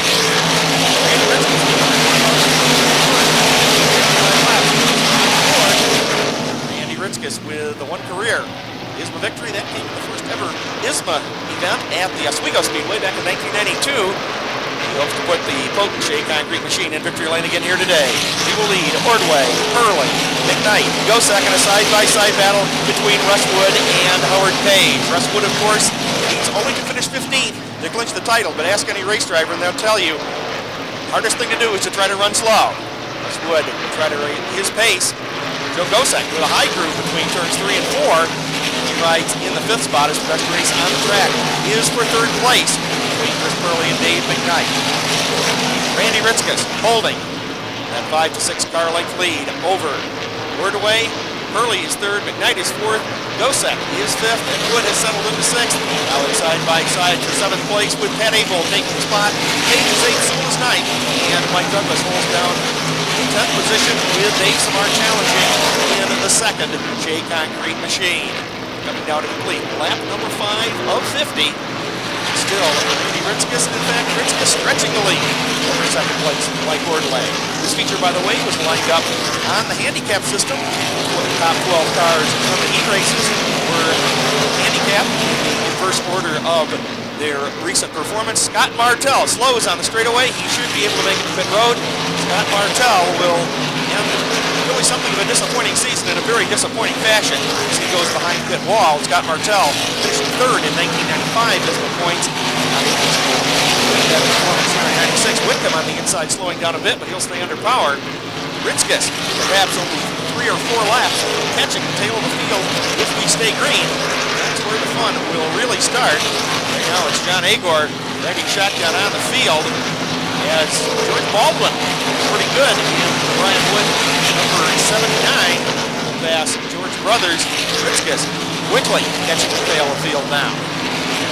Randy Ritzkes with the 1 career ISMA victory. That came in the first ever ISMA event at the Oswego Speedway back in 1992. He hopes to put the potent Shea concrete machine in victory lane again here today. He will lead Ordway, Purley, McKnight, Gosek in a side-by-side battle between Rushwood and Howard Page. Rushwood, of course, needs only to finish 15th to clinch the title, but ask any race driver and they'll tell you, hardest thing to do is to try to run slow. Rushwood will try to rate his pace. Joe Gosek with a high groove between turns 3 and 4. He rides in the 5th spot. His best race on the track is for 3rd place between Chris Purley and Dave McKnight. Randy Ritzkes holding that 5 to 6 car length lead over Ordway. Purley is 3rd, McKnight is 4th, Gosek is 5th, and Wood has settled into 6th. Now they're side by side for 7th place with Pat Abel taking the spot. Page is 8th, so is 9th, and Mike Douglas holds down in 10th position with Dave Samar challenging in the 2nd Shea Concrete Machine. Coming down to complete lap number 5 of 50. Still, Randy Ritzkes, in fact, Ritzkes stretching the lead over 2nd place, Mike Ordway. This feature, by the way, was lined up on the handicap system. The top 12 cars from the heat races were handicapped in inverse order of their recent performance. Scott Martell slows on the straightaway. He should be able to make it to pit road. Scott Martell will end certainly something of a disappointing season in a very disappointing fashion as he goes behind pit wall. Scott Martell finished third in 1995 as the points. That performance here in 96. Whitcomb on the inside slowing down a bit, but he'll stay under power. Ritzkus, perhaps only 3 or 4 laps, catching the tail of the field if we stay green. That's where the fun will really start. Right now it's John Agor dragging shotgun on the field as George Baldwin is pretty good. And Brian Wood, number 79, will pass George Brothers. Ritzkus quickly catching the tail of the field now.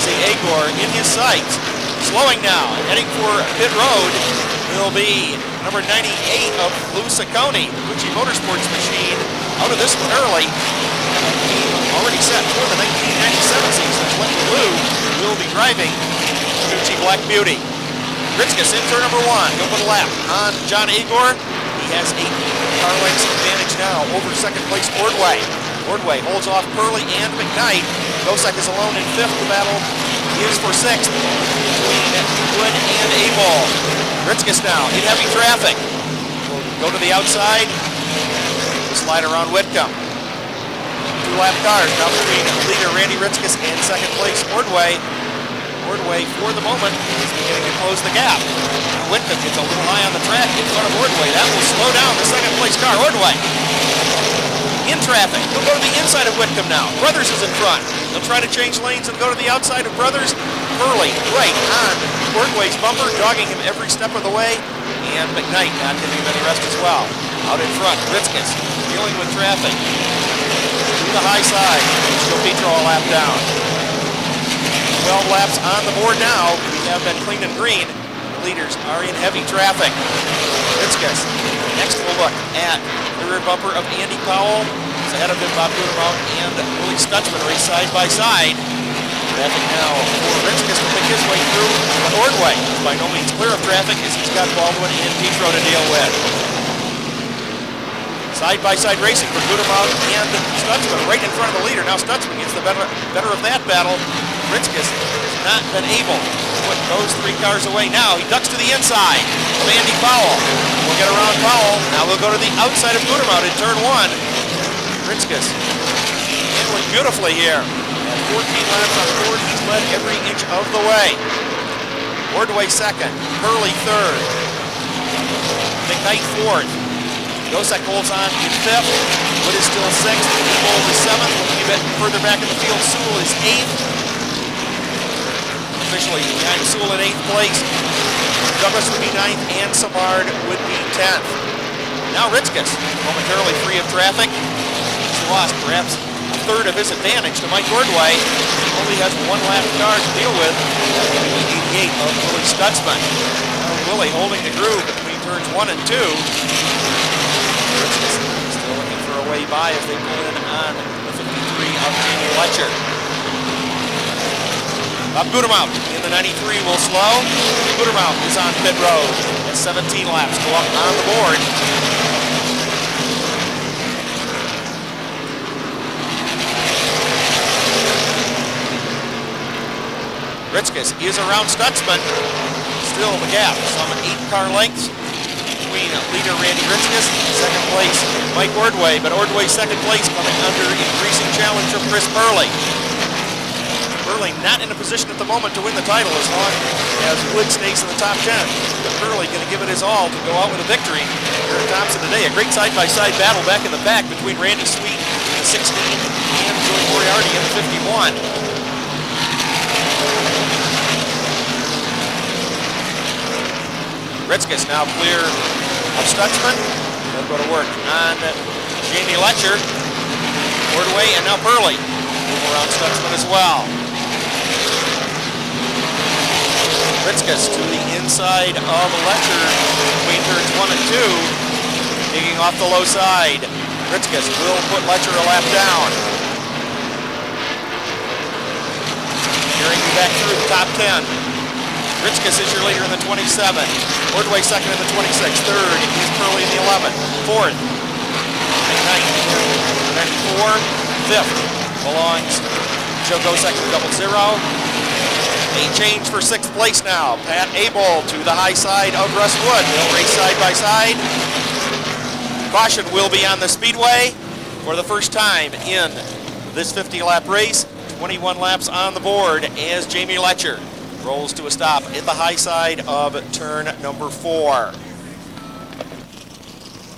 See Agor in his sights. Slowing now, heading for pit road will be number 98 of Lou Saccone. Gucci Motorsports machine out of this one early. Already set for the 1997 season. Clinton Lou will be driving Gucci Black Beauty. Ritzkus in turn number 1. He'll put a lap on John Agor. He has 8 car lengths advantage now over second place Ordway. Ordway holds off Purley and McKnight. Gosek is alone in 5th. The battle is for 6th between Wood and Abel. Ritzkus now in heavy traffic. Will go to the outside. Slide around Whitcomb. 2-lap cars now between leader Randy Ritzkus and second place Ordway. Ordway, for the moment, is beginning to close the gap. Now Whitcomb gets a little high on the track in front of Ordway. That will slow down the second place car. Ordway in traffic. He'll go to the inside of Whitcomb now. Brothers is in front. He'll try to change lanes and go to the outside of Brothers. Purley right on Ordway's bumper, dogging him every step of the way. And McKnight not giving him any rest as well. Out in front, Ritzkus dealing with traffic. To the high side. Joe Petro a lap down. 12 laps on the board now. We have been clean and green. The leaders are in heavy traffic. Ritzkus. Next we'll look at the rear bumper of Andy Powell. He's ahead of him, Bob Gudermount and Willie Stutzman race side by side. Traffic now for Ritzkus to pick his way through the Ordway. By no means clear of traffic as he's got Baldwin and Petro to deal with. Side-by-side racing for Gudermount and Stutzman right in front of the leader. Now Stutzman gets the better of that battle. Ritzkus has not been able to put those 3 cars away. Now he ducks to the inside of Andy Powell. We'll get around Powell. Now we'll go to the outside of Gudermount in turn 1. Ritzkus handling beautifully here. At 14 laps on board, he's led every inch of the way. Ordway second, Purley third, McKnight fourth. Gosek holds on in 5th. Wood is still 6th. Ebel is 7th. Looking a bit further back in the field, Sewell is 8th. Officially behind Sewell in 8th place. Douglas would be 9th, and Samard would be 10th. Now Ritzkus, momentarily free of traffic. He's lost perhaps a third of his advantage to Mike Ordway. He only has 1 lap car to deal with. That's going to be 88 of Willie Stutzman. Willie holding the groove between turns 1 and 2. Ritzkus still looking for a way by as they pull in on the 53 of Jamie Letcher. Bob Gudermount in the 93 will slow. Gudermount is on pit road as 17 laps go up on the board. Ritzkus is around Stutzman. Still the gap, some 8 car lengths between leader Randy Ritzkus, second place Mike Ordway, but Ordway's second place coming under increasing challenge from Chris Purley. Purley not in a position at the moment to win the title as long as Wood stays in the top 10. But Purley going to give it his all to go out with a victory here at Thompson today. A great side-by-side battle back in the back between Randy Sweet in the 16 and Joey Moriarty in the 51. Ritzkus now clear of Stutzman. They'll go to work on Jamie Letcher, Ordway, and now Purley. Move around Stutzman as well. Ritzkus to the inside of Letcher between turns 1 and 2. Digging off the low side. Ritzkus will put Letcher a lap down. Carrying you back through the top 10. Ritzkus is your leader in the 27. Ordway second in the 26. Third is Purley in the 11. Fourth, McKnight in the 94. Fifth belongs Joe Gosek in the 00. A change for 6th place now. Pat Abel to the high side of Russ Wood. They'll race side by side. Caution will be on the speedway for the first time in this 50-lap race. 21 laps on the board as Jamie Letcher rolls to a stop at the high side of turn number 4.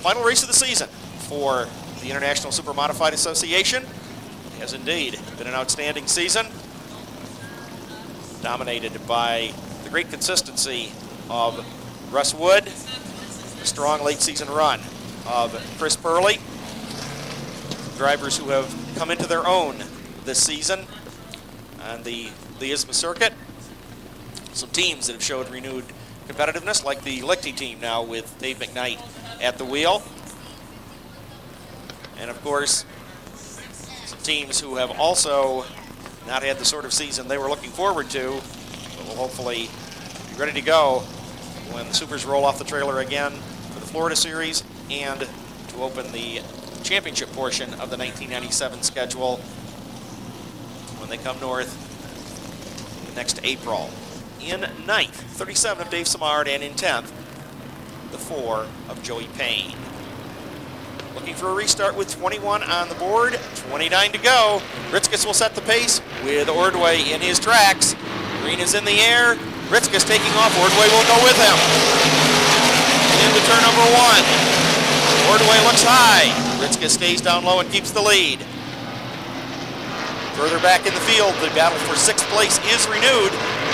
Final race of the season for the International Super Modified Association. It has indeed been an outstanding season, dominated by the great consistency of Russ Wood, the strong late season run of Chris Purley, drivers who have come into their own this season on the ISMA circuit. Some teams that have showed renewed competitiveness, like the Lichty team now with Dave McKnight at the wheel. And of course, some teams who have also not had the sort of season they were looking forward to, but will hopefully be ready to go when the Supers roll off the trailer again for the Florida Series and to open the championship portion of the 1997 schedule when they come north next April. In 9th, 37 of Dave Samard, and in 10th, the 4 of Joey Payne. Looking for a restart with 21 on the board, 29 to go. Ritzkus will set the pace with Ordway in his tracks. Green is in the air. Ritzkus taking off. Ordway will go with him. Into turn number 1. Ordway looks high. Ritzkus stays down low and keeps the lead. Further back in the field, the battle for 6th place is renewed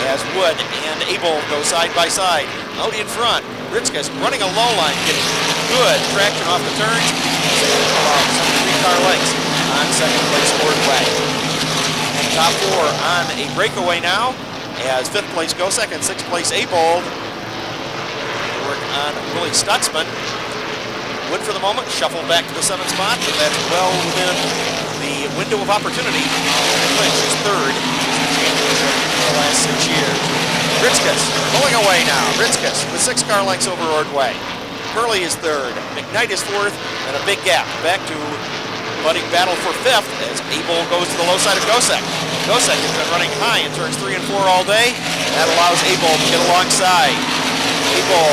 as Wood and Abel go side by side. Out in front, Ritzkus running a low line, getting good traction off the turns. Some 3-car lengths on 2nd place Ordway. Top 4 on a breakaway now as 5th place Gosek and 6th place Abold. Work on Willie Stutzman. Wood for the moment shuffled back to the 7th spot, but that's well within the window of opportunity. Lynch is 3rd championship in the last 6 years. Ritzkus pulling away now. Ritzkus with 6-car lengths over Ordway. Purley is 3rd. McKnight is 4th, and a big gap back to budding battle for 5th as Abel goes to the low side of Gosek. Gosek has been running high in turns 3 and 4 all day. That allows Abel to get alongside. Abel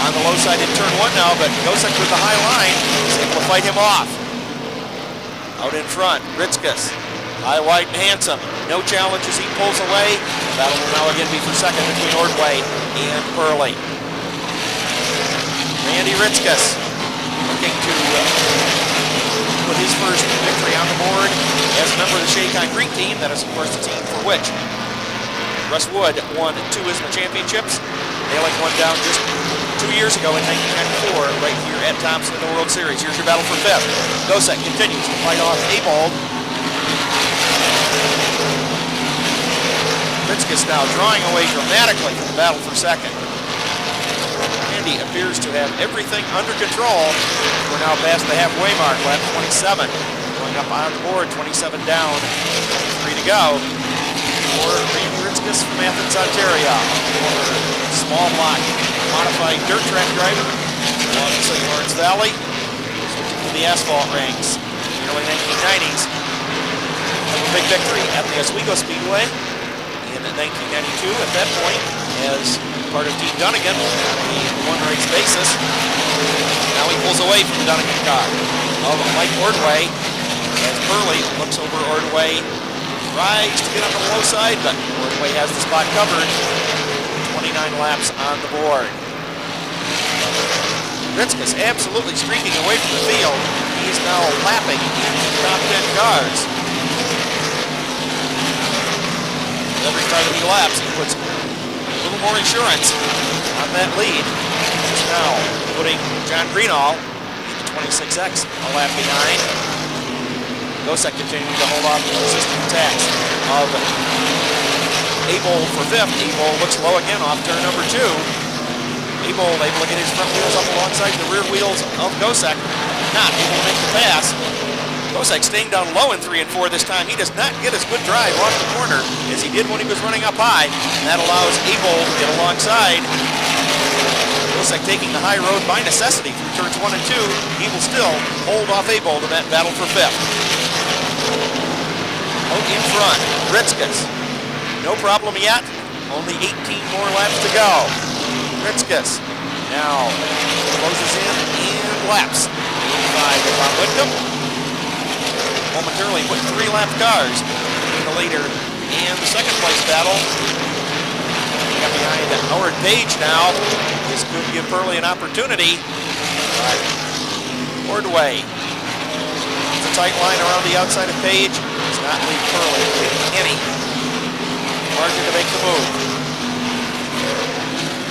on the low side in turn 1 now, but Gosek with the high line is able to fight him off. Out in front, Ritzkus. High, wide, and handsome. No challenge as he pulls away. The battle will now again be for 2nd between Ordway and Purley. Randy Ritzkus looking to put his first victory on the board as a member of the Shea Concrete team. That is, of course, the team for which Russ Wood won 2 ISMA championships. Nailing one down just 2 years ago in 1994 right here at Thompson in the World Series. Here's your battle for 5th. Gosek continues to fight off Abold. Ritzkus now drawing away dramatically from the battle for 2nd. Randy appears to have everything under control. We're now past the halfway mark, lap 27. Going up on the board, 27 down, 3 to go. For Randy Ritzkus from Athens, Ontario. Small block, modified dirt track driver along the St. Lawrence Valley. Switching to the asphalt ranks in the early 1990s. Have a big victory at the Oswego Speedway in 1992. At that point, as part of Team Dunnigan on a one-race basis. Now he pulls away from the Dunnigan car of Mike Ordway as Purley looks over Ordway. Tries to get on the low side, but Ordway has the spot covered. 29 laps on the board. Ritzkus absolutely streaking away from the field. He's now lapping into the top 10 cars. Every car that he laps, he puts a little more insurance on that lead. He's now putting John Greenall in the 26X a lap behind. Gosek continuing to hold off the consistent attacks of Abel for 5th. Abel looks low again off turn number 2. Abel able to get his front wheels up alongside the rear wheels of Gosek. Not able to make the pass. Gosek staying down low in 3 and 4 this time. He does not get as good drive off the corner as he did when he was running up high. And that allows Abel to get alongside. Gosek taking the high road by necessity through turns 1 and 2. He will still hold off Abel in that battle for 5th. Out in front, Ritzkus. No problem yet. Only 18 more laps to go. Ritzkus now closes in and laps 5 Bob Whitcomb. Momentarily put 3-lap cars between the leader and the second place battle. Got behind Howard Page now. This could give Purley an opportunity. But Ordway. It's a tight line around the outside of Page. Does not leave Purley any margin to make the move.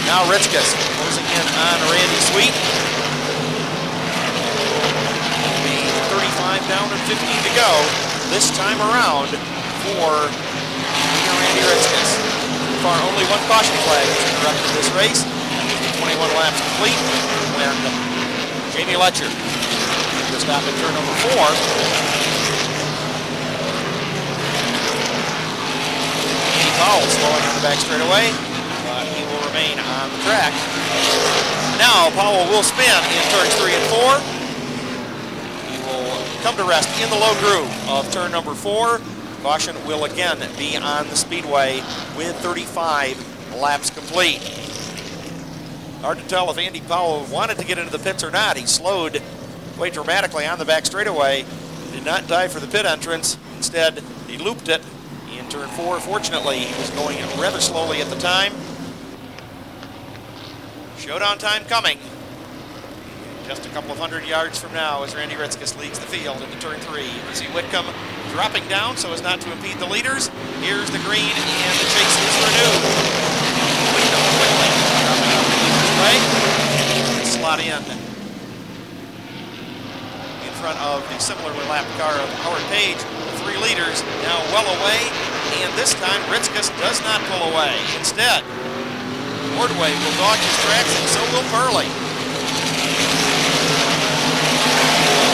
Now Ritzkus closing in on Randy Sweet. It'll be 35 down and 15 to go this time around for Randy Ritzkus. So far, only one caution flag has interrupted this race. 21 laps complete when Jamie Letcher just stopped at turn number 4. Andy Powell slowing on the back straightaway, but he will remain on the track. Now Powell will spin in turns 3 and 4. He will come to rest in the low groove of turn number 4. Caution will again be on the speedway with 35 laps complete. Hard to tell if Andy Powell wanted to get into the pits or not. He slowed quite dramatically on the back straightaway. Did not dive for the pit entrance. Instead, he looped it in turn 4. Fortunately, he was going rather slowly at the time. Showdown time coming. Just a couple of 100 yards from now as Randy Ritzkus leads the field into turn 3. You see Whitcomb dropping down so as not to impede the leaders. Here's the green and the chase is renewed. Whitcomb quickly dropping out the leaders' way. Slot in front of the similarly lapped car of Howard Page. The 3 leaders now well away, and this time Ritzkus does not pull away. Instead, Ordway will dog his tracks, and so will Purley.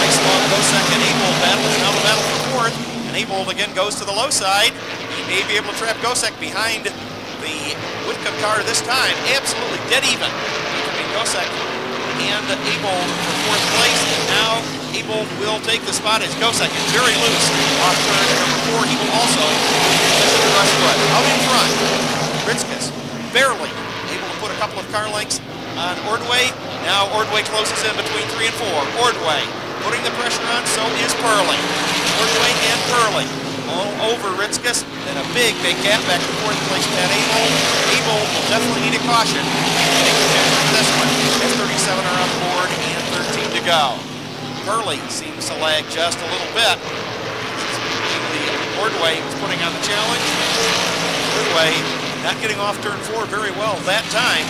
Race along Gosek and Ebold battle is now the battle for 4th, and Ebold again goes to the low side. He may be able to trap Gosek behind the Whitcomb car this time. Absolutely dead even between Gosek and Ebold for 4th place, and now Ebold will take the spot as Gosek is very loose off turn number 4. He will also position the Rushwood out in front. Ritzkus barely able to put a couple of car lengths on Ordway. Now Ordway closes in between 3 and 4. Ordway putting the pressure on, so is Purley. Ordway and Purley all over Ritzkus. Then a big gap back to 4th place Pat Ebold. Ebold will definitely need a caution. Take the chance for this one. There's 37 are on the board and 13 to go. Purley seems to lag just a little bit. Ordway was putting on the challenge. Ordway not getting off turn 4 very well that time.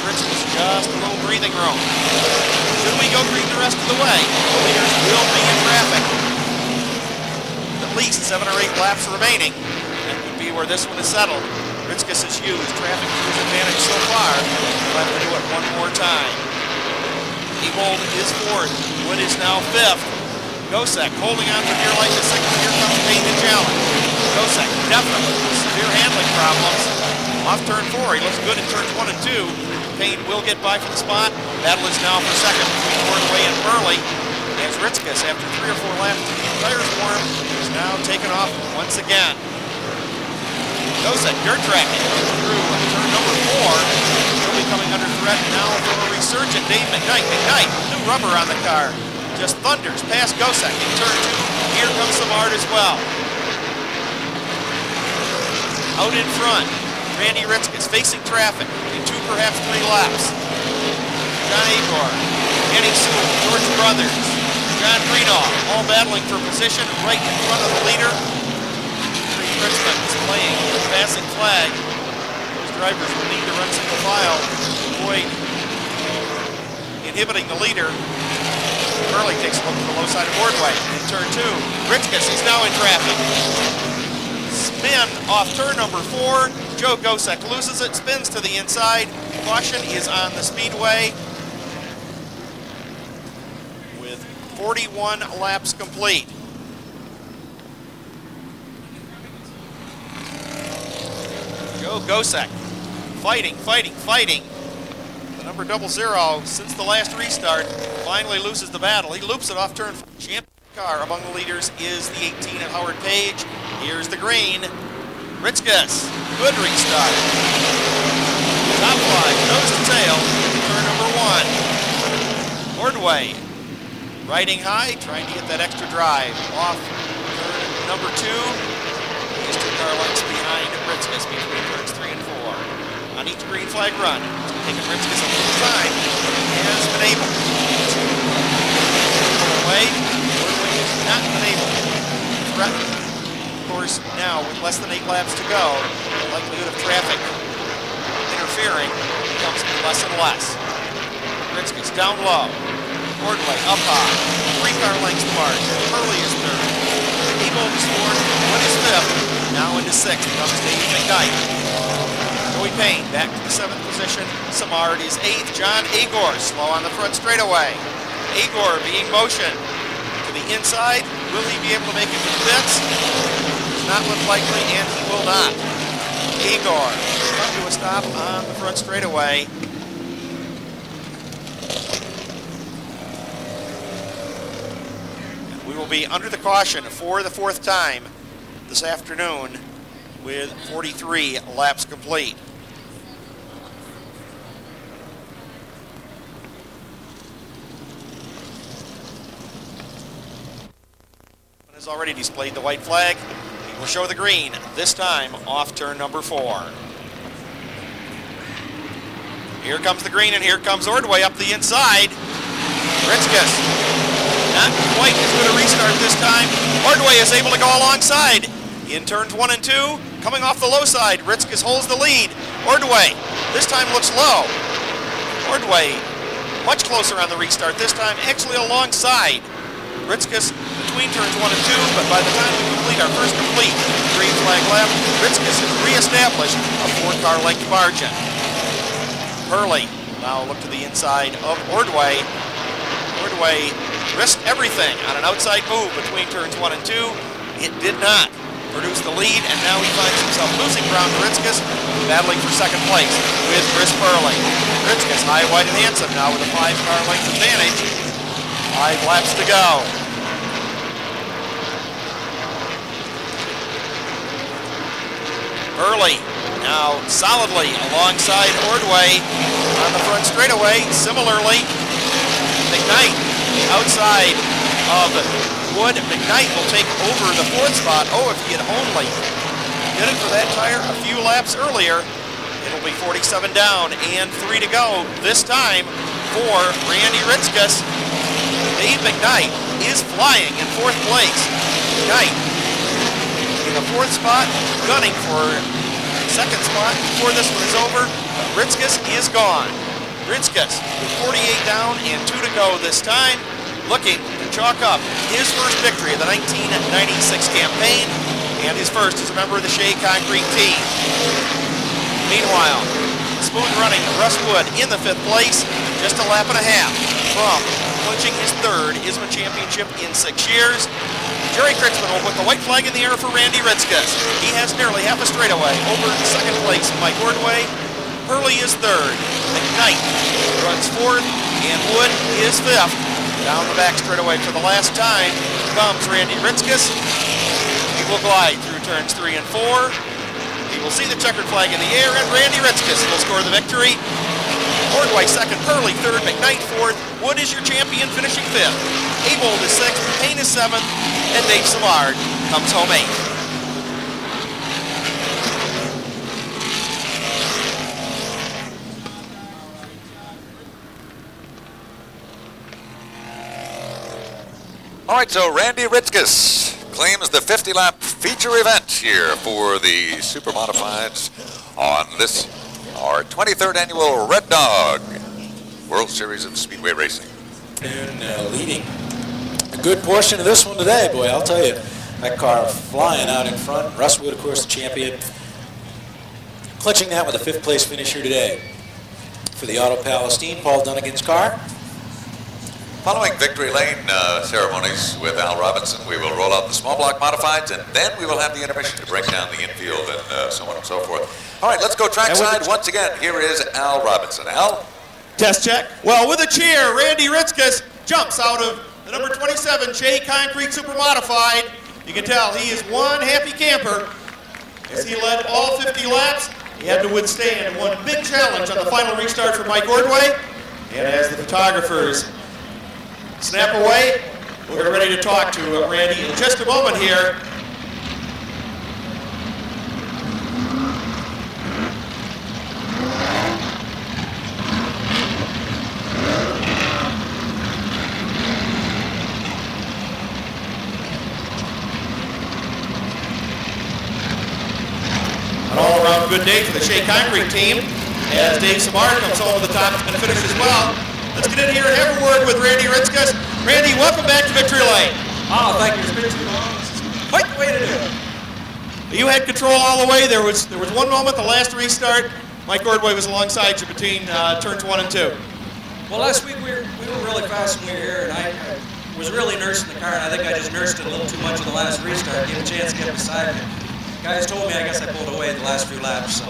Ritzkus just a little breathing room. Should we go green the rest of the way? The leaders will be in traffic. At least 7 or 8 laps remaining. That would be where this one is settled. Ritzkus has used traffic to his advantage so far. We'll have to do it one more time. Ebold is 4th. Wood is now 5th. Gosek holding on for dear life. The second here comes Payne to challenge. Gosek definitely severe handling problems. Off turn 4, he looks good in turns 1 and 2. Payne will get by for the spot. Battle is now for second between Ordway and Purley. As Ritzkus, after 3 or 4 laps to keep tires warm, is now taken off once again. Gosek dirt tracking through turn number 4. He'll be coming under threat now from a resurgent Dave McKnight. McKnight, new rubber on the car, just thunders past Gosek in turn 2. Here comes Samard as well. Out in front, Randy Ritzkus facing traffic in 2, perhaps 3 laps. John Agor, Kenny Sewell, George Brothers, John Greenall, all battling for position right in front of the leader. Richmond displaying his passing flag. Those drivers will need to run single file to avoid inhibiting the leader. Purley takes a look to the low side of Ordway in turn 2. Ritzkus is now in traffic. Spin off turn number 4. Joe Gosek loses it, spins to the inside. Caution is on the speedway with 41 laps complete. Joe Gosek fighting. The number 00 since the last restart finally loses the battle. He loops it off turn 4. Champion car among the leaders is the 18 of Howard Page. Here's the green. Ritzkus, good restart. Top 5, nose to tail, turn number 1. Ordway riding high, trying to get that extra drive. Off turn number 2. He's 2 car lengths behind Ritzkus between turns 3 and 4. On each green flag run, taking Ritzkus a little time, has been able to pull away. Ordway has not been able to threaten. Of course, now with less than 8 laps to go, the likelihood of traffic interfering becomes less and less. Ritzkus down low. Ordway up high. 3 car lengths apart. Hurley is third. Ebo is fourth. Wood is fifth. Now into 6th. Comes Dave McKnight. Joey Payne back to the 7th position. Samard is 8th. John Agor slow on the front straightaway. Agor being motioned to the inside. Will he be able to make it to the pits? Does not look likely, and he will not. Agor come to a stop on the front straightaway. We will be under the caution for the 4th time this afternoon with 43 laps complete. Has already displayed the white flag. He will show the green, this time off turn number 4. Here comes the green, and here comes Ordway up the inside. Ritzkus, not quite as good a restart this time. Ordway is able to go alongside. In turns 1 and 2, coming off the low side, Ritzkus holds the lead. Ordway, this time looks low. Ordway, much closer on the restart this time, actually alongside Ritzkus between turns 1 and 2, but by the time we complete our first complete green flag lap, Ritzkus has reestablished a 4-car length margin. Hurley now look to the inside of Ordway. Ordway risked everything on an outside move between turns 1 and 2. It did not produce the lead, and now he finds himself losing ground to Ritzkus, battling for 2nd place with Chris Hurley. Ritzkus high, wide, and handsome now with a 5-car length advantage. 5 laps to go. Hurley now solidly alongside Ordway on the front straightaway. Similarly, McKnight outside of Wood. McKnight will take over the 4th spot. Oh, if he had only did it for that tire a few laps earlier, it'll be 47 down and 3 to go. This time for Randy Ritzkus. Dave McKnight is flying in 4th place. McKnight in the 4th spot, gunning for 2nd spot before this one is over. Ritzkus is gone. Ritzkus with 48 down and 2 to go this time, looking to chalk up his first victory of the 1996 campaign, and his first as a member of the Shea Concrete team. Meanwhile, smooth running Russ Wood in the 5th place, just a lap and a half from clinching his 3rd ISMA championship in 6 years. Jerry Kritzman will put the white flag in the air for Randy Ritzkus. He has nearly half a straightaway over 2nd place Mike Ordway. Hurley is 3rd. McKnight runs 4th, and Wood is 5th. Down the back straightaway for the last time comes Randy Ritzkus. He will glide through turns 3 and 4. He will see the checkered flag in the air, and Randy Ritzkus will score the victory. Ordway 2nd, Hurley 3rd, McKnight 4th. Wood is your champion, finishing 5th. Abold is 6th, Payne is 7th, and Dave Samard comes home 8th. All right, so Randy Ritzkus claims the 50-lap feature event here for the Super Modifieds on this, our 23rd annual Red Dog World Series of Speedway Racing. And leading a good portion of this one today, boy, I'll tell you. That car flying out in front. Russ Wood, of course, the champion. Clinching that with a 5th place finish here today. For the Auto Palestine, Paul Dunnigan's car. Following victory lane ceremonies with Al Robinson, we will roll out the small block modifieds, and then we will have the intermission to break down the infield and so on and so forth. All right, let's go trackside once again. Here is Al Robinson. Al? Test check. Well, with a cheer, Randy Ritzkus jumps out of the number 27 Shea Concrete Super Modified. You can tell he is one happy camper. As he led all 50 laps, he had to withstand one big challenge on the final restart for Mike Ordway. And as the photographers snap away. We'll get ready to talk to Randy in just a moment here. An all-around good day for the Shea Concrete team as Dave Samar comes home with the top and finish as well. Let's get in here and have a word with Randy Ritzkus. Randy, welcome back to Victory Lane. Oh, thank you. It's been too long. This is quite the way to do it. You had control all the way. There was one moment, the last restart, Mike Ordway was alongside you between turns 1 and 2. Well, last week we were really fast when we were here, and I was really nursing the car, and I think I just nursed it a little too much in the last restart. Gave a chance to get beside me. Guys told me I guess I pulled away the last few laps, so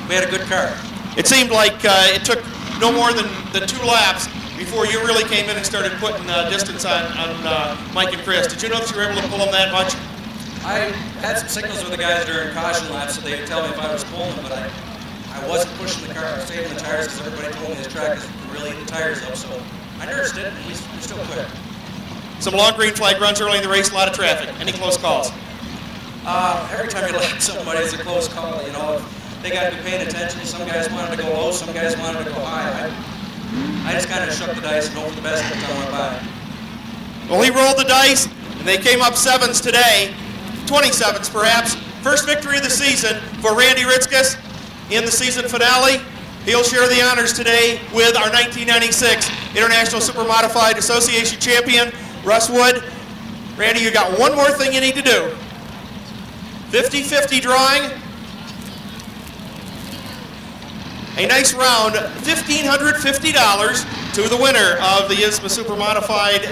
we had a good car. It seemed like it took no more than 2 laps before you really came in and started putting distance on Mike and Chris. Did you notice you were able to pull them that much? I had some signals with the guys during caution laps so they would tell me if I was pulling, but I wasn't pushing the car, I was saving the tires because everybody told me this track is really eating the tires up, so I nursed it, and we still quick. Some long green flag runs early in the race, a lot of traffic. Any close calls? Every time you let somebody, it's a close call, you know. They got to be paying attention. Some guys wanted to go low, some guys wanted to go high. I just kind of shook the dice and hoped for the best every time I went by. Well, he rolled the dice, and they came up 7s today, 27s perhaps. First victory of the season for Randy Ritzkus in the season finale. He'll share the honors today with our 1996 International Supermodified Association champion, Russ Wood. Randy, you got one more thing you need to do. 50-50 drawing. A nice round, $1,550 to the winner of the ISMA Supermodified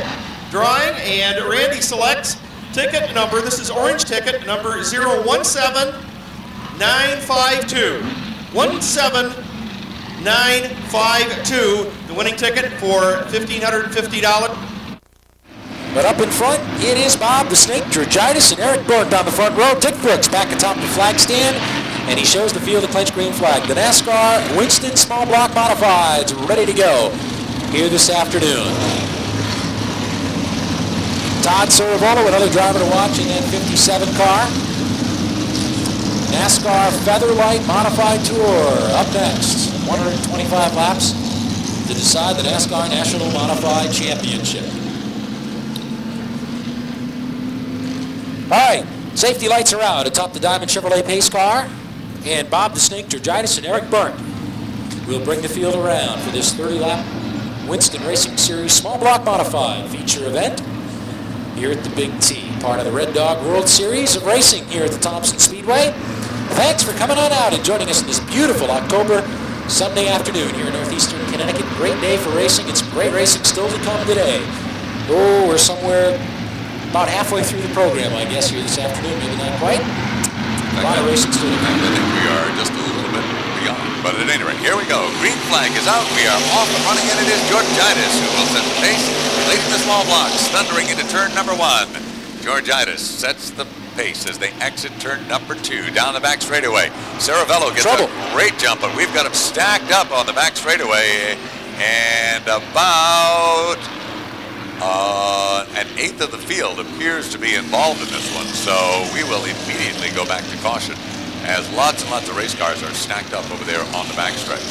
drawing. And Randy selects ticket number, this is orange ticket, number 017952. 17952, the winning ticket for $1,550. But up in front, it is Bob the Snake Georgitis and Eric Burke down the front row. Dick Brooks back atop the flag stand, and he shows the field the clench green flag. The NASCAR Winston Small Block Modifieds ready to go here this afternoon. Todd Sorvolo, another driver to watch in that 57 car. NASCAR Featherlight Modified Tour up next. 125 laps to decide the NASCAR National Modified Championship. All right, safety lights are out atop the Diamond Chevrolet pace car, and Bob the Snake Georgitis and Eric Burke will bring the field around for this 30-lap Winston Racing Series Small Block Modified feature event here at the Big T, part of the Red Dog World Series of Racing here at the Thompson Speedway. Thanks for coming on out and joining us in this beautiful October Sunday afternoon here in northeastern Connecticut. Great day for racing, and some great racing still to come today. Oh, we're somewhere about halfway through the program, I guess, here this afternoon, maybe not quite. A lot of racing still to come. I think we are just a little bit beyond. But at any rate, here we go. Green flag is out. We are off and running, and it is Georgitis who will set the pace. Late in the small blocks, thundering into turn number 1. Georgitis sets the pace as they exit turn number 2 down the back straightaway. Saravello gets a great jump, but we've got him stacked up on the back straightaway, and about an eighth of the field appears to be involved in this one, so we will immediately go back to caution as lots and lots of race cars are stacked up over there on the backstretch.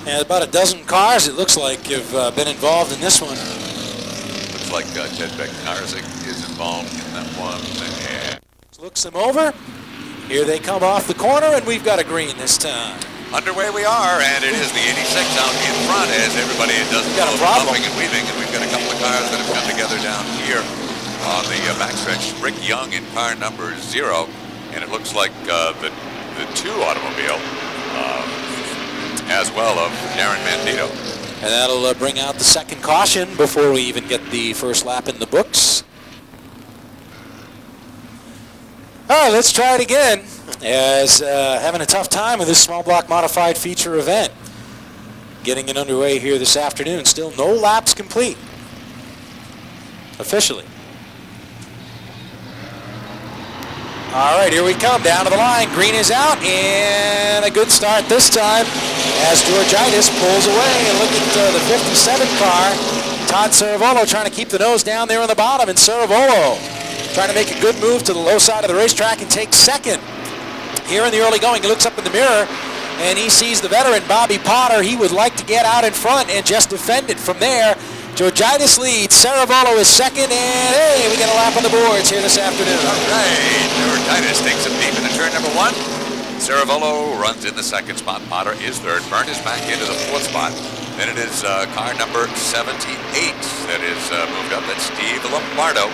And about a dozen cars, it looks like, have been involved in this one. Looks like Ted Beck-Narzik is involved in that one. And looks them over. Here they come off the corner, and we've got a green this time. Underway we are, and it is the 86 out in front as everybody does bumping and weaving, and we've got a couple of cars that have come together down here on the backstretch. Rick Young in car number 0, and it looks like the 2 automobile as well of Darren Mandito. And that'll bring out the second caution before we even get the first lap in the books. All right, let's try it again. As having a tough time with this small block modified feature event. Getting it underway here this afternoon. Still no laps complete. Officially. All right, here we come. Down to the line. Green is out, and a good start this time as Georgitis pulls away. And look at the 57 car Todd Ceravolo trying to keep the nose down there on the bottom, and Ceravolo trying to make a good move to the low side of the racetrack and take second. Here in the early going, he looks up in the mirror, and he sees the veteran, Bobby Potter. He would like to get out in front and just defend it from there. Georgitis leads, Ceravolo is second, and hey, we get a lap on the boards here this afternoon. All right, Georgitis takes him deep into turn number 1. Ceravolo runs in the second spot. Potter is third. Byrne is back into the fourth spot. Then it is car number 78 that is moved up. That's Steve Lombardo.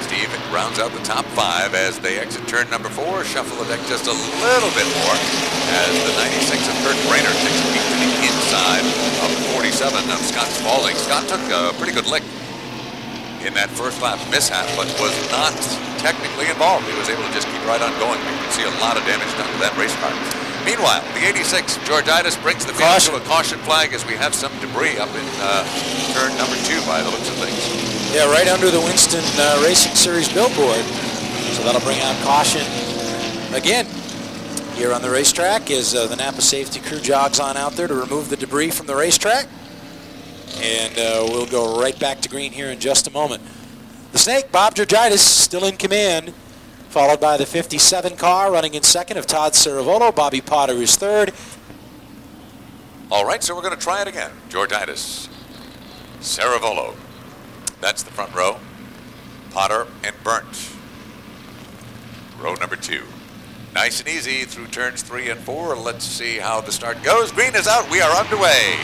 Steve rounds out the top 5 as they exit turn number 4. Shuffle the deck just a little bit more as the 96 of Kurt Brainerd takes a peek to the inside of the 47 of Scott Spaulding. Scott took a pretty good lick in that first lap mishap, but was not technically involved. He was able to just keep right on going. You can see a lot of damage done to that race car. Meanwhile, the 86 Georgitis brings the field to a caution flag as we have some debris up in turn number 2 by the looks of things. Yeah, right under the Winston Racing Series billboard. So that'll bring out caution again here on the racetrack as the Napa safety crew jogs on out there to remove the debris from the racetrack. And we'll go right back to green here in just a moment. The Snake, Bob Georgitis, still in command, followed by the 57 car running in second of Todd Ceravolo. Bobby Potter is third. All right, so we're going to try it again. Georgitis, Ceravolo. That's the front row. Potter and Burnt. Row number 2. Nice and easy through turns 3 and 4. Let's see how the start goes. Green is out. We are underway.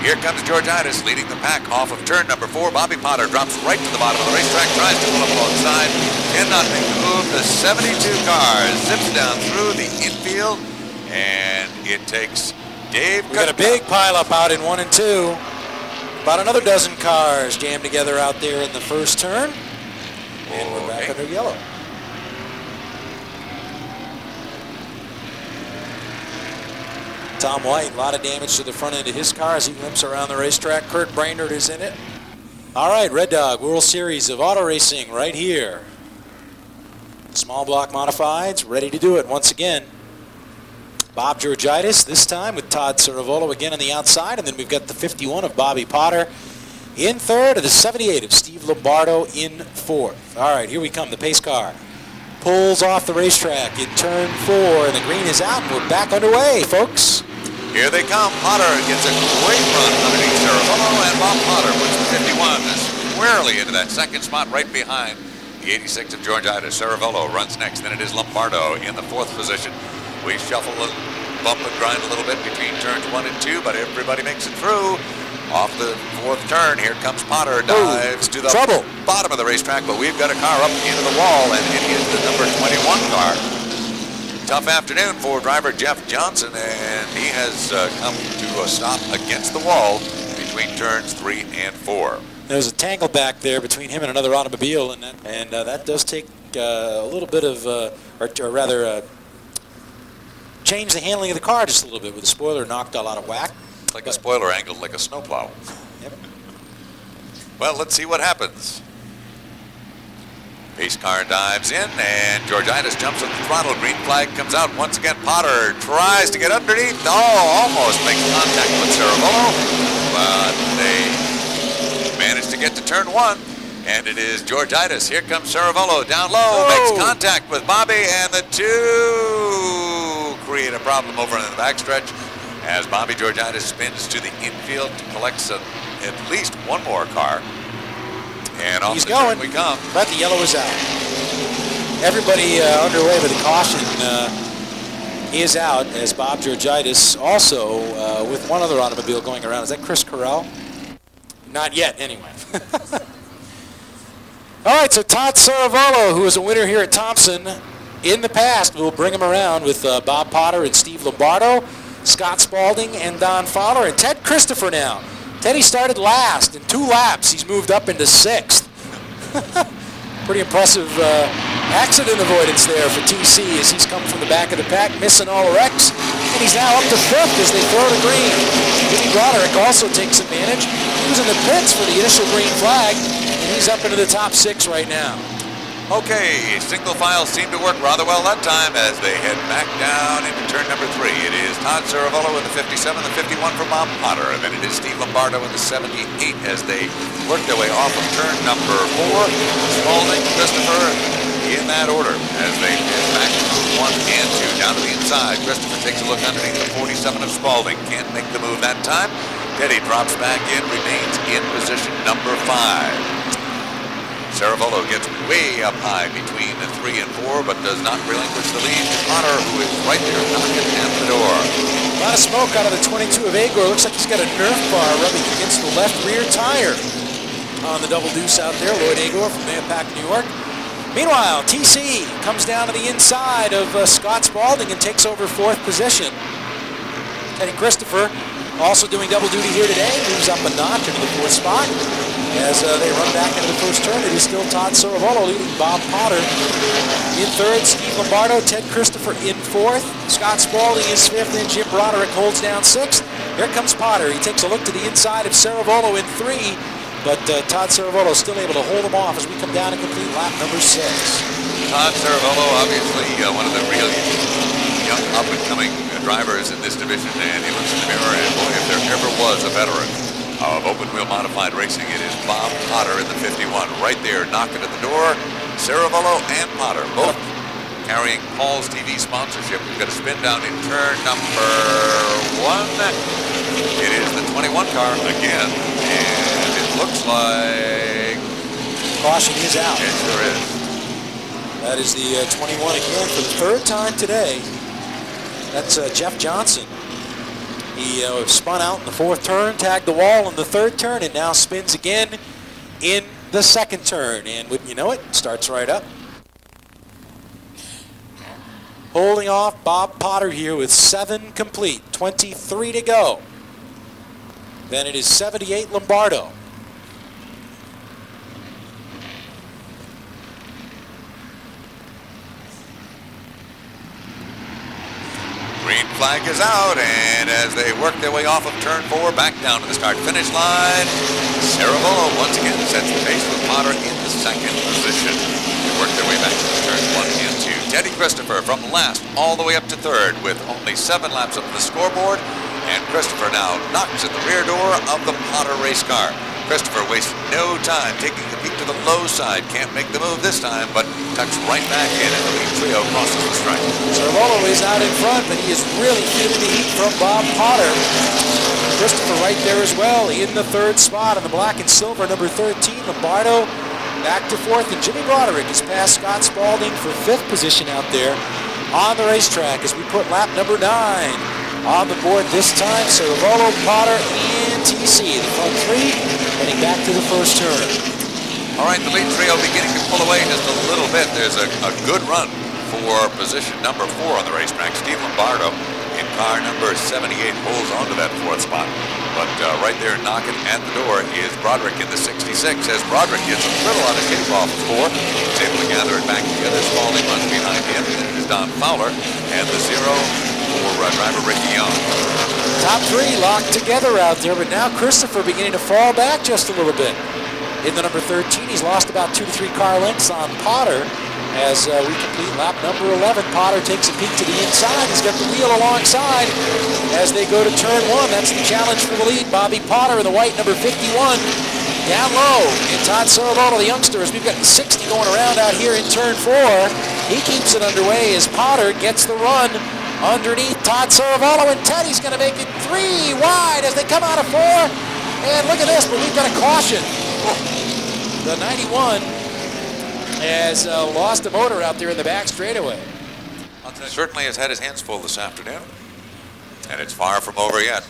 Here comes Georgitis leading the pack off of turn number 4. Bobby Potter drops right to the bottom of the racetrack, tries to pull up alongside, cannot make the move. The 72 car zips down through the infield, and it takes Dave. We got a big pileup out in 1 and 2. About another dozen cars jammed together out there in the first turn. And we're back under yellow. Tom White, a lot of damage to the front end of his car as he limps around the racetrack. Kurt Brainerd is in it. All right, Red Dog World Series of Auto Racing right here. Small block modifieds, ready to do it once again. Bob Georgitis, this time with Todd Ceravolo again on the outside, and then we've got the 51 of Bobby Potter in third, and the 78 of Steve Lombardo in fourth. All right, here we come, the pace car. Pulls off the racetrack in turn 4, and the green is out, and we're back underway, folks. Here they come. Potter gets a great run underneath Ceravolo, and Bob Potter puts the 51 squarely into that second spot right behind the 86 of Georgitis. Ceravolo runs next. Then it is Lombardo in the 4th position. We shuffle and bump and grind a little bit between turns 1 and 2, but everybody makes it through. Off the 4th turn, here comes Potter, dives to the bottom of the racetrack, but we've got a car up into the wall, and it is the number 21 car. Tough afternoon for driver Jeff Johnson, and he has come to a stop against the wall between turns 3 and 4. There's a tangle back there between him and another automobile, and that does take a little bit of, or rather, change the handling of the car just a little bit with the spoiler knocked all out of whack. Like a spoiler angled like a snowplow. Yep. Well, let's see what happens. Pace car dives in, and Georgitis jumps on the throttle. Green flag comes out once again. Potter tries to get underneath. Oh, almost makes contact with Ceravolo, but they managed to get to turn 1, and it is Georgitis. Here comes Ceravolo down low, makes contact with Bobby, and the 2 create a problem over in the backstretch as Bobby Georgitis spins to the infield, collects at least one more car. And off he's the going. turn we come. But the yellow is out. Everybody underway with a caution is out as Bob Georgitis also with one other automobile going around. Is that Chris Carell? Not yet, anyway. All right, so Todd Ceravolo, who is a winner here at Thompson in the past, we'll bring him around with Bob Potter and Steve Lombardo, Scott Spaulding and Don Fowler, and Ted Christopher now. Teddy started last. In 2 laps, he's moved up into 6th. Pretty impressive accident avoidance there for TC as he's come from the back of the pack, missing all wrecks. And he's now up to 5th as they throw the green. Jimmy Broderick also takes advantage. He was in the pits for the initial green flag, and he's up into the top 6 right now. Okay, single file seemed to work rather well that time as they head back down into turn number 3. It is Todd Cerevolo in the 57, the 51 for Bob Potter, and then it is Steve Lombardo in the 78 as they work their way off of turn number 4. Spalding, Christopher, in that order as they head back to 1 and 2. Down to the inside, Christopher takes a look underneath the 47 of Spalding. Can't make the move that time. Teddy drops back in, remains in position number 5. Cerevolo gets way up high between the 3 and 4, but does not relinquish the lead to Potter, who is right there knocking at the door. A lot of smoke out of the 22 of Agor. Looks like he's got a Nerf bar rubbing against the left rear tire on the double deuce out there. Lloyd Agor from Mahopac, New York. Meanwhile, TC comes down to the inside of Scott Spalding and takes over 4th position. Teddy Christopher also doing double duty here today, moves up a notch into the 4th spot. As they run back into the first turn, it is still Todd Cerevolo leading Bob Potter in 3rd, Steve Lombardo, Ted Christopher in 4th, Scott Spalding is 5th, and Jim Broderick holds down 6th. Here comes Potter. He takes a look to the inside of Cerevolo in 3, but Todd Cerevolo still able to hold him off as we come down to complete lap number 6. Todd Cerevolo, obviously one of the real young up-and-coming drivers in this division, and he looks in the mirror, and boy, if there ever was a veteran of open-wheel modified racing, it is Bob Potter in the 51. Right there, knocking at the door. Cerevolo and Potter, both carrying Paul's TV sponsorship. We've got a spin down in turn number 1. It is the 21 car again, and it looks like Caution is out. it sure is. That is the 21 again for the 3rd time today. That's Jeff Johnson. He spun out in the 4th turn, tagged the wall in the 3rd turn, and now spins again in the 2nd turn. And wouldn't you know it, starts right up. Holding off Bob Potter here with 7 complete, 23 to go. Then it is 78 Lombardo. Green flag is out, and as they work their way off of turn 4, back down to the start-finish line, Cerevolo once again sets the pace with Potter in the 2nd position. They work their way back to turns 1 and 2. Teddy Christopher from last all the way up to 3rd with only 7 laps up the scoreboard, and Christopher now knocks at the rear door of the Potter race car. Christopher wastes no time taking the peak to the low side. Can't make the move this time, but tucks right back in, and the lead trio crosses the stripe. Cerevolo is out in front, but he is really feeling the heat from Bob Potter. Christopher right there as well in the 3rd spot on the black and silver, number 13. Lombardo back to 4th, and Jimmy Broderick has passed Scott Spalding for 5th position out there on the racetrack as we put lap number 9 on the board this time. Cerevolo, Potter, and TC, the front 3, heading back to the 1st turn. All right, the lead trio beginning to pull away just a little bit. There's a good run for position number 4 on the racetrack. Steve Lombardo in car number 78 holds on to that 4th spot. But right there knocking at the door is Broderick in the 66 as Broderick gets a little out of shape off of 4. He's able to gather it back together. Spalding runs behind him. And it is Don Fowler and the 0 for driver Ricky Young. Top 3 locked together out there, but now Christopher beginning to fall back just a little bit. In the number 13, he's lost about 2 to 3 car lengths on Potter. As we complete lap number 11, Potter takes a peek to the inside. He's got the wheel alongside as they go to turn 1. That's the challenge for the lead. Bobby Potter in the white number 51 down low. And Todd Cerevolo, the youngster, as we've got 60 going around out here in turn 4. He keeps it underway as Potter gets the run underneath Todd Cerevolo, and Teddy's going to make it 3 wide as they come out of 4. And look at this, but we've got a caution. The 91 has lost a motor out there in the back straightaway. Certainly has had his hands full this afternoon, and it's far from over yet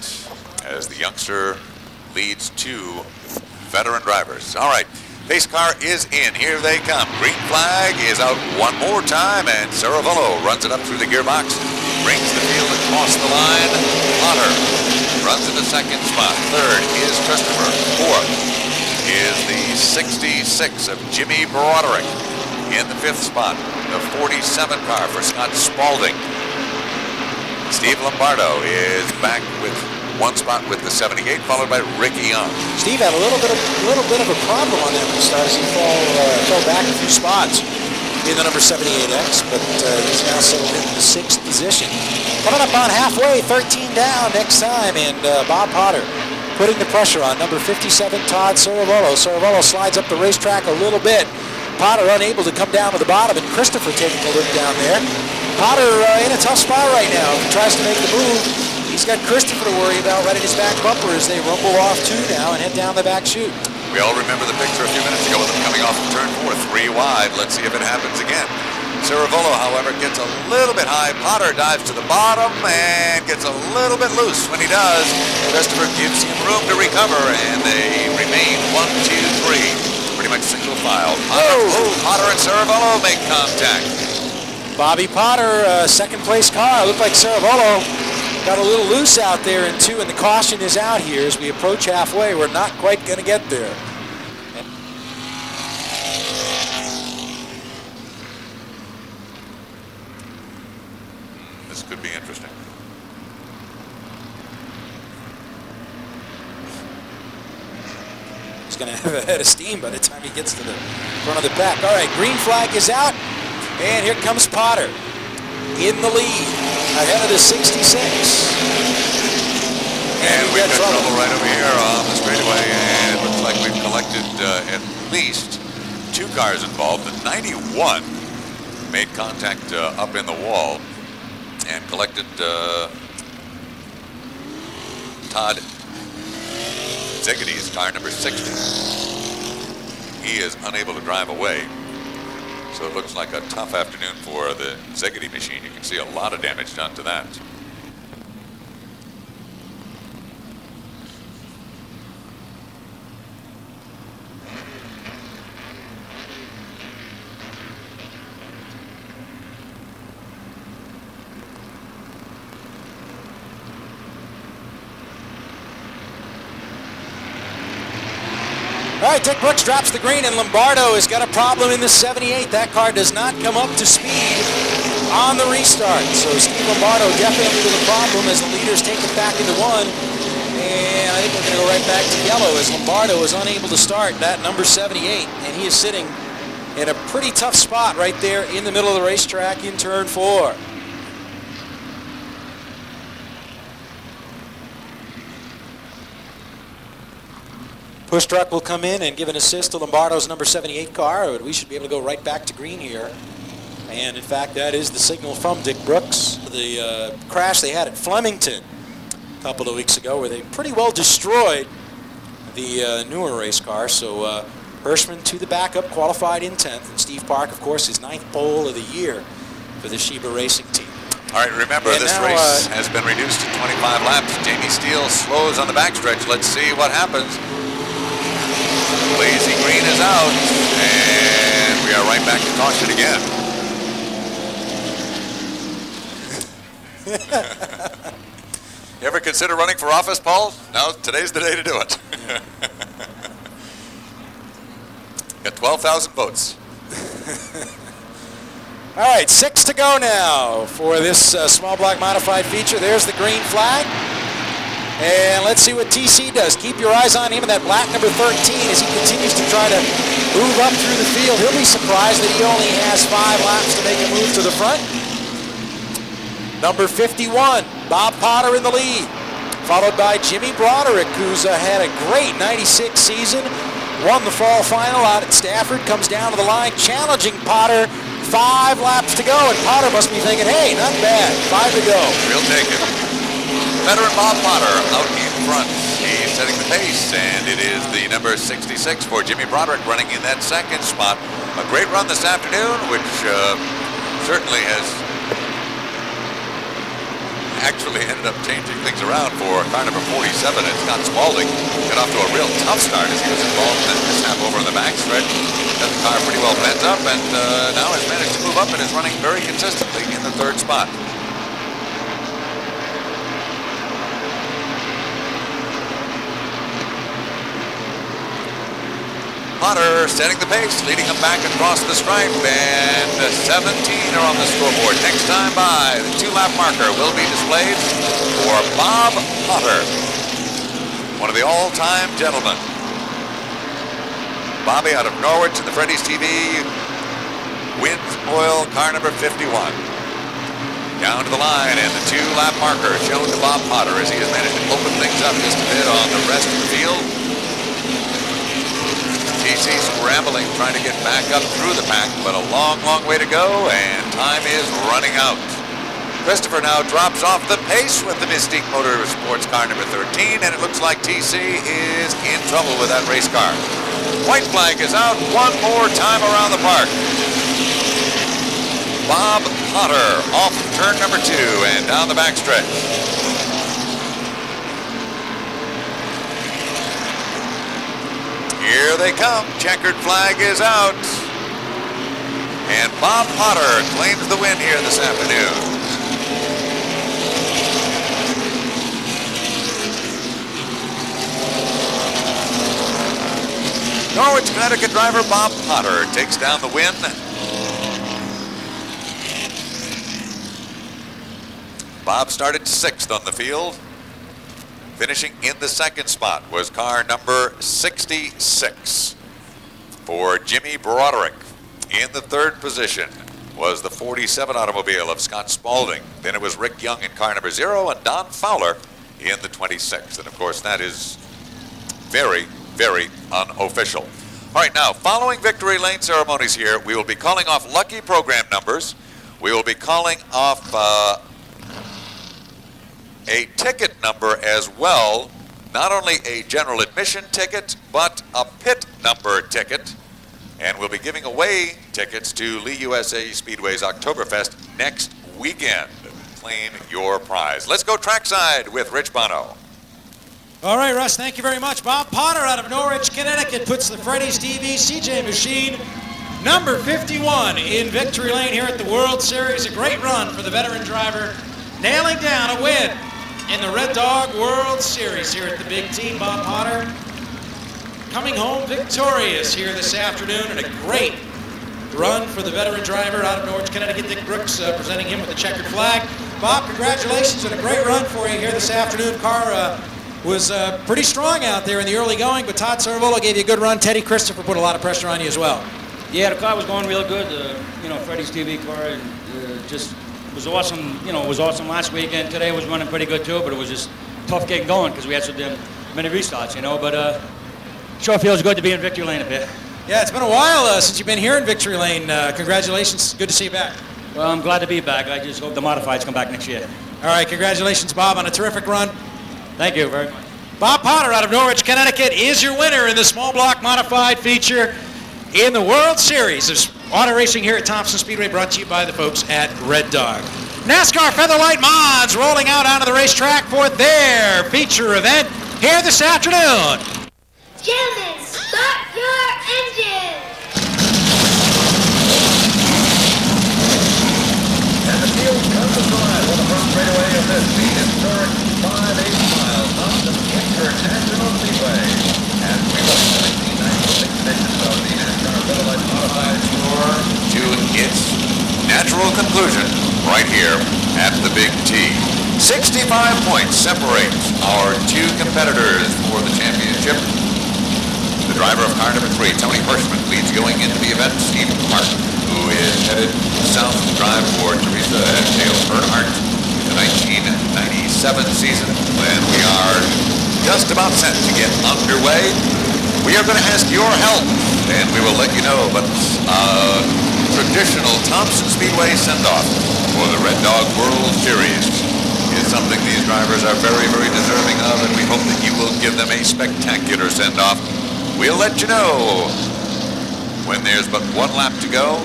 as the youngster leads 2 veteran drivers. All right, pace car is in. Here they come. Green flag is out one more time, and Cerevolo runs it up through the gearbox, brings the field across the line. Potter runs in the 2nd spot. 3rd is Christopher. 4th is the 66 of Jimmy Broderick. In the 5th spot, the 47 car for Scott Spalding. Steve Lombardo is back with 1 spot with the 78, followed by Ricky Young. Steve had a little bit of a problem on that restart as he fell back a few spots. in the number 78X, but he's now settled in the 6th position. Coming up on halfway, 13 down next time, and Bob Potter putting the pressure on number 57, Todd Cerevolo. Cerevolo slides up the racetrack a little bit. Potter unable to come down to the bottom, and Christopher taking a look down there. Potter in a tough spot right now. If he tries to make the move, he's got Christopher to worry about right at his back bumper as they rumble off 2 now and head down the back chute. We all remember the picture a few minutes ago with them coming off of turn 4, 3 wide. Let's see if it happens again. Cerevolo, however, gets a little bit high. Potter dives to the bottom and gets a little bit loose. When he does, Christopher gives him room to recover, and they remain 1, 2, 3. Pretty much single file. Potter and Cerevolo make contact. Bobby Potter, second place car. Looked like Cerevolo got a little loose out there in 2, and the caution is out here as we approach halfway. We're not quite going to get there. This could be interesting. He's going to have a head of steam by the time he gets to the front of the pack. All right, green flag is out, and here comes Potter in the lead, ahead of the 66. And we've got trouble right over here on the straightaway, and it looks like we've collected at least 2 cars involved. The 91 made contact up in the wall and collected Todd Zegedy's car, number 60. He is unable to drive away. So it looks like a tough afternoon for the Zegedy machine. You can see a lot of damage done to that. All right, Dick Brooks drops the green, and Lombardo has got a problem in the 78. That car does not come up to speed on the restart. So Steve Lombardo definitely with a problem as the leaders take it back into 1. And I think we're going to go right back to yellow as Lombardo is unable to start that number 78. And he is sitting in a pretty tough spot right there in the middle of the racetrack in turn 4. Push truck will come in and give an assist to Lombardo's number 78 car. We should be able to go right back to green here. And in fact, that is the signal from Dick Brooks. The crash they had at Flemington a couple of weeks ago where they pretty well destroyed the newer race car. So Hirschman to the backup, qualified in 10th. And Steve Park, of course, his 9th pole of the year for the Sheba Racing Team. All right, remember, And this now, race has been reduced to 25 laps. Jamie Steele slows on the backstretch. Let's see what happens. Lazy green is out, and we are right back to caution again. You ever consider running for office, Paul? No, today's the day to do it. Got 12,000 votes. All right, 6 to go now for this small block modified feature. There's the green flag. And let's see what TC does. Keep your eyes on him in that black number 13 as he continues to try to move up through the field. He'll be surprised that he only has 5 laps to make a move to the front. Number 51, Bob Potter in the lead, followed by Jimmy Broderick, who's had a great 96 season, won the fall final out at Stafford, comes down to the line, challenging Potter. 5 laps to go, and Potter must be thinking, hey, not bad, 5 to go. We'll take it. Veteran Bob Potter out in front. He's setting the pace, and it is the number 66 for Jimmy Broderick running in that 2nd spot. A great run this afternoon, which certainly has actually ended up changing things around for car number 47, and Scott Spalding got off to a real tough start as he was involved in that mishap over in the backstretch. Got the car pretty well bent up, and now has managed to move up and is running very consistently in the 3rd spot. Potter setting the pace, leading them back across the stripe, and 17 are on the scoreboard. Next time by, the 2-lap marker will be displayed for Bob Potter, one of the all-time gentlemen. Bobby out of Norwich in the Freddy's TV wins oil, car number 51. Down to the line, and the 2-lap marker shown to Bob Potter as he has managed to open things up just a bit on the rest of the field. TC scrambling, trying to get back up through the pack, but a long, long way to go, and time is running out. Christopher now drops off the pace with the Mystique Motorsports car number 13, and it looks like TC is in trouble with that race car. White flag is out one more time around the park. Bob Potter off turn number 2 and down the backstretch. Here they come. Checkered flag is out. And Bob Potter claims the win here this afternoon. Norwich, Connecticut driver Bob Potter takes down the win. Bob started 6th on the field. Finishing in the 2nd spot was car number 66 for Jimmy Broderick. In the 3rd position was the 47 automobile of Scott Spaulding. Then it was Rick Young in car number 0 and Don Fowler in the 26th. And of course that is very, very unofficial. All right, now following victory lane ceremonies here, we will be calling off lucky program numbers. We will be calling off a ticket number as well, not only a general admission ticket, but a pit number ticket. And we'll be giving away tickets to Lee USA Speedway's Oktoberfest next weekend. Claim your prize. Let's go trackside with Rich Bono. All right, Russ, thank you very much. Bob Potter out of Norwich, Connecticut puts the Freddy's TV CJ machine number 51 in victory lane here at the World Series. A great run for the veteran driver, nailing down a win in the Red Dog World Series here at the Big Team. Bob Potter coming home victorious here this afternoon, and a great run for the veteran driver out of Norwich, Connecticut. Dick Brooks presenting him with the checkered flag. Bob, congratulations on a great run for you here this afternoon. Car was pretty strong out there in the early going, but Todd Cervolo gave you a good run. Teddy Christopher put a lot of pressure on you as well. Yeah, the car was going real good. Freddy's TV car just was awesome. It was awesome last weekend. Today was running pretty good too, but it was just tough getting going because we had so damn many restarts, But sure feels good to be in victory lane a bit. Yeah, it's been a while since you've been here in victory lane. Congratulations. Good to see you back. Well, I'm glad to be back. I just hope the modifieds come back next year. All right, congratulations, Bob, on a terrific run. Thank you very much. Bob Potter out of Norwich, Connecticut is your winner in the small block modified feature in the World Series of auto racing here at Thompson Speedway, brought to you by the folks at Red Dog. NASCAR Featherlight Mods rolling out onto the racetrack for their feature event here this afternoon. Gentlemen, start your engine! And the field comes aside on the front straightaway of this historic 5/8 mile Thompson International Speedway. And we welcome the 1996 edition of the NASCAR Featherlight Modified Tour To its natural conclusion right here at the Big T. 65 points separate our two competitors for the championship. The driver of car number 3, Tony Hirschman, leads going into the event. Stephen Clark, who is headed south to drive for Teresa and Dale Earnhardt in the 1997 season. When we are just about set to get underway, we are going to ask your help, and we will let you know about traditional Thompson Speedway send-off for the Red Dog World Series. Is something these drivers are very, very deserving of, and we hope that you will give them a spectacular send-off. We'll let you know when there's but one lap to go.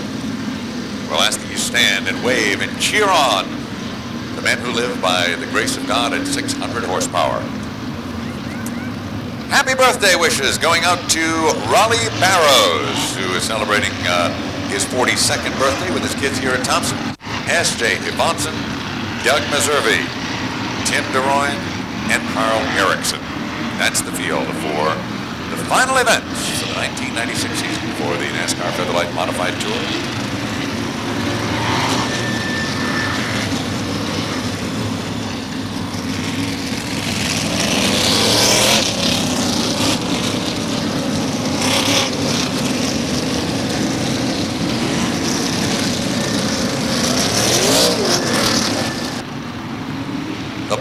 We'll ask that you stand and wave and cheer on the men who live by the grace of God at 600 horsepower. Happy birthday wishes going out to Raleigh Barrows, who is celebrating his 42nd birthday with his kids here at Thompson. S.J. Yvonson, Doug Meservey, Tim DeRoy, and Carl Erickson. That's the field for the final events of the 1996 season for the NASCAR Featherlight Modified Tour.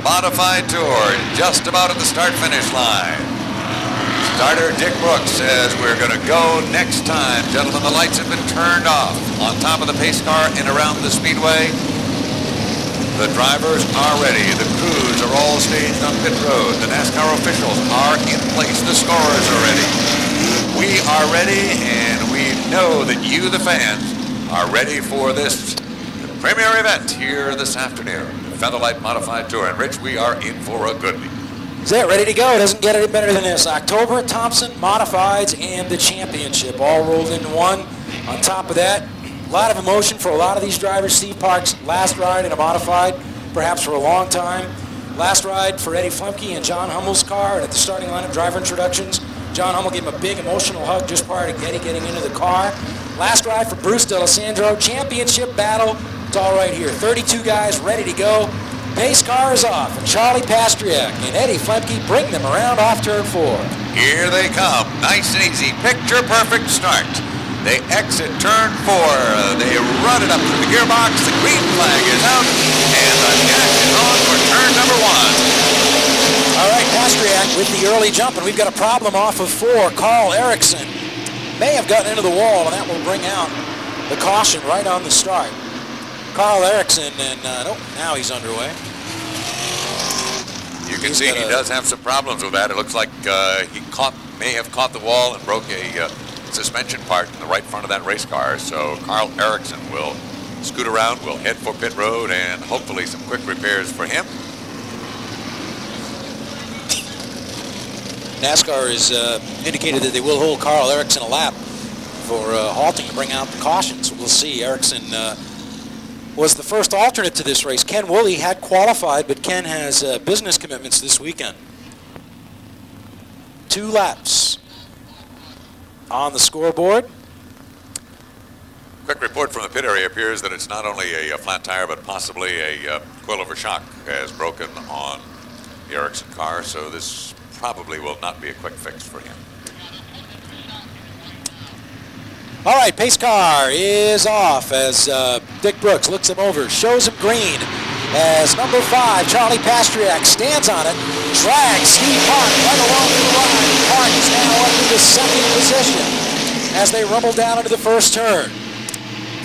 Modified Tour, just about at the start-finish line. Starter Dick Brooks says we're going to go next time. Gentlemen, the lights have been turned off on top of the pace car and around the speedway. The drivers are ready. The crews are all staged on pit road. The NASCAR officials are in place. The scorers are ready. We are ready, and we know that you, the fans, are ready for this premier event here this afternoon. Featherlight Modified Tour. And Rich, we are in for a goodie. Is that ready to go? It doesn't get any better than this. October, Thompson, Modifieds, and the championship all rolled into one. On top of that, a lot of emotion for a lot of these drivers. Steve Park's last ride in a modified, perhaps for a long time. Last ride for Eddie Flemke and John Hummel's car, and at the starting lineup driver introductions, John Hummel gave him a big emotional hug just prior to Eddie getting into the car. Last ride for Bruce D'Alessandro, championship battle. It's all right here. 32 guys ready to go. Pace car is off, and Charlie Pastriak and Eddie Flemke bring them around off turn 4. Here they come. Nice and easy. Picture-perfect start. They exit turn 4. They run it up to the gearbox. The green flag is out, and the gas is on for turn number 1. All right, Pastriak with the early jump, and we've got a problem off of 4. Carl Erickson may have gotten into the wall, and that will bring out the caution right on the start. Carl Erickson, and now he's underway. You can see he does have some problems with that. It looks like he may have caught the wall and broke a suspension part in the right front of that race car. So Carl Erickson will scoot around, will head for pit road, and hopefully some quick repairs for him. NASCAR has indicated that they will hold Carl Erickson a lap for halting to bring out the caution. So we'll see. Erickson was the first alternate to this race. Ken Woolley had qualified, but Ken has business commitments this weekend. 2 laps on the scoreboard. Quick report from the pit area. Appears that it's not only a flat tire, but possibly a coilover shock has broken on the Erickson car, so this probably will not be a quick fix for him. All right, pace car is off as Dick Brooks looks him over, shows him green as number 5, Charlie Pastriak, stands on it, drags Steve Park right along the line. Park is now up into second position as they rumble down into the first turn.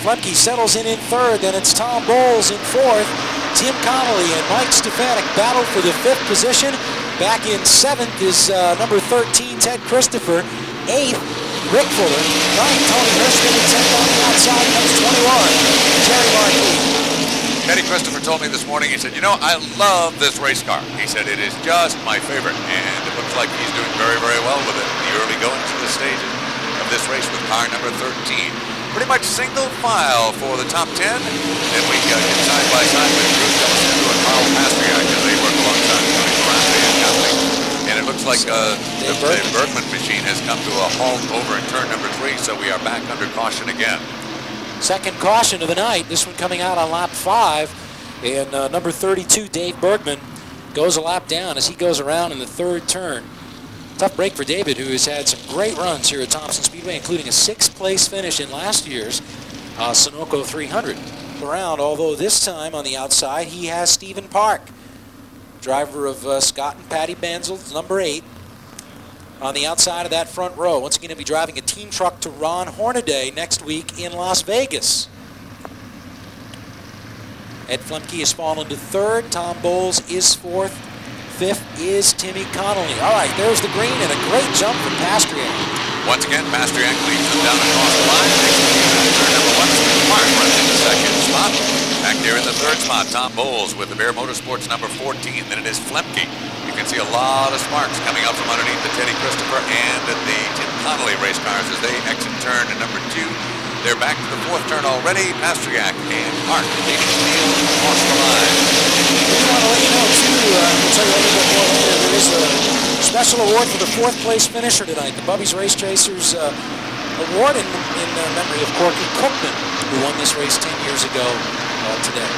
Flemke settles in third, then it's Tom Bowles in 4th. Tim Connolly and Mike Stefanik battle for the 5th position. Back in 7th is number 13, Ted Christopher. 8th, Rick Fuller. 9th, Tony Hirschman, and 10th on the outside comes 21, Jerry Markey. Teddy Christopher told me this morning, he said, you know, I love this race car. He said, it is just my favorite, and it looks like he's doing very, very well with it in the early goings of the stages of this race with car number 13. Pretty much single file for the top 10. Then we get side by side with Bruce D'Alessandro and Carl Pastriak as they work alongside Tony Ferrante and company. And it looks like the Bergman machine has come to a halt over in turn number 3, so we are back under caution again. Second caution of the night, this one coming out on lap 5. And number 32, Dave Bergman, goes a lap down as he goes around in the 3rd turn. Tough break for David, who has had some great runs here at Thompson Speedway, including a 6th place finish in last year's Sunoco 300 round, although this time on the outside he has Stephen Park, driver of Scott and Patty Benzel's number 8, on the outside of that front row. Once again, he'll be driving a team truck to Ron Hornaday next week in Las Vegas. Ed Flemke has fallen to 3rd. Tom Bowles is 4th. 5th is Timmy Connolly. All right, there's the green and a great jump from Pastriak. Once again, Pastriak leads them down across the line. Turn number 1, Steve Park runs in the 2nd spot. Back there in the 3rd spot, Tom Bowles with the Bear Motorsports number 14. Then it is Flemke. You can see a lot of sparks coming out from underneath the Teddy Christopher and the Tim Connolly race cars as they exit turn number 2. They're back to the 4th turn already. Pastriak and Park taking the field across the line. We want to let you know, too, we'll tell you a little bit more later, there is a special award for the 4th place finisher tonight, the Bubby's Race Chasers Award in memory of Corky Cookman, who won this race 10 years ago today.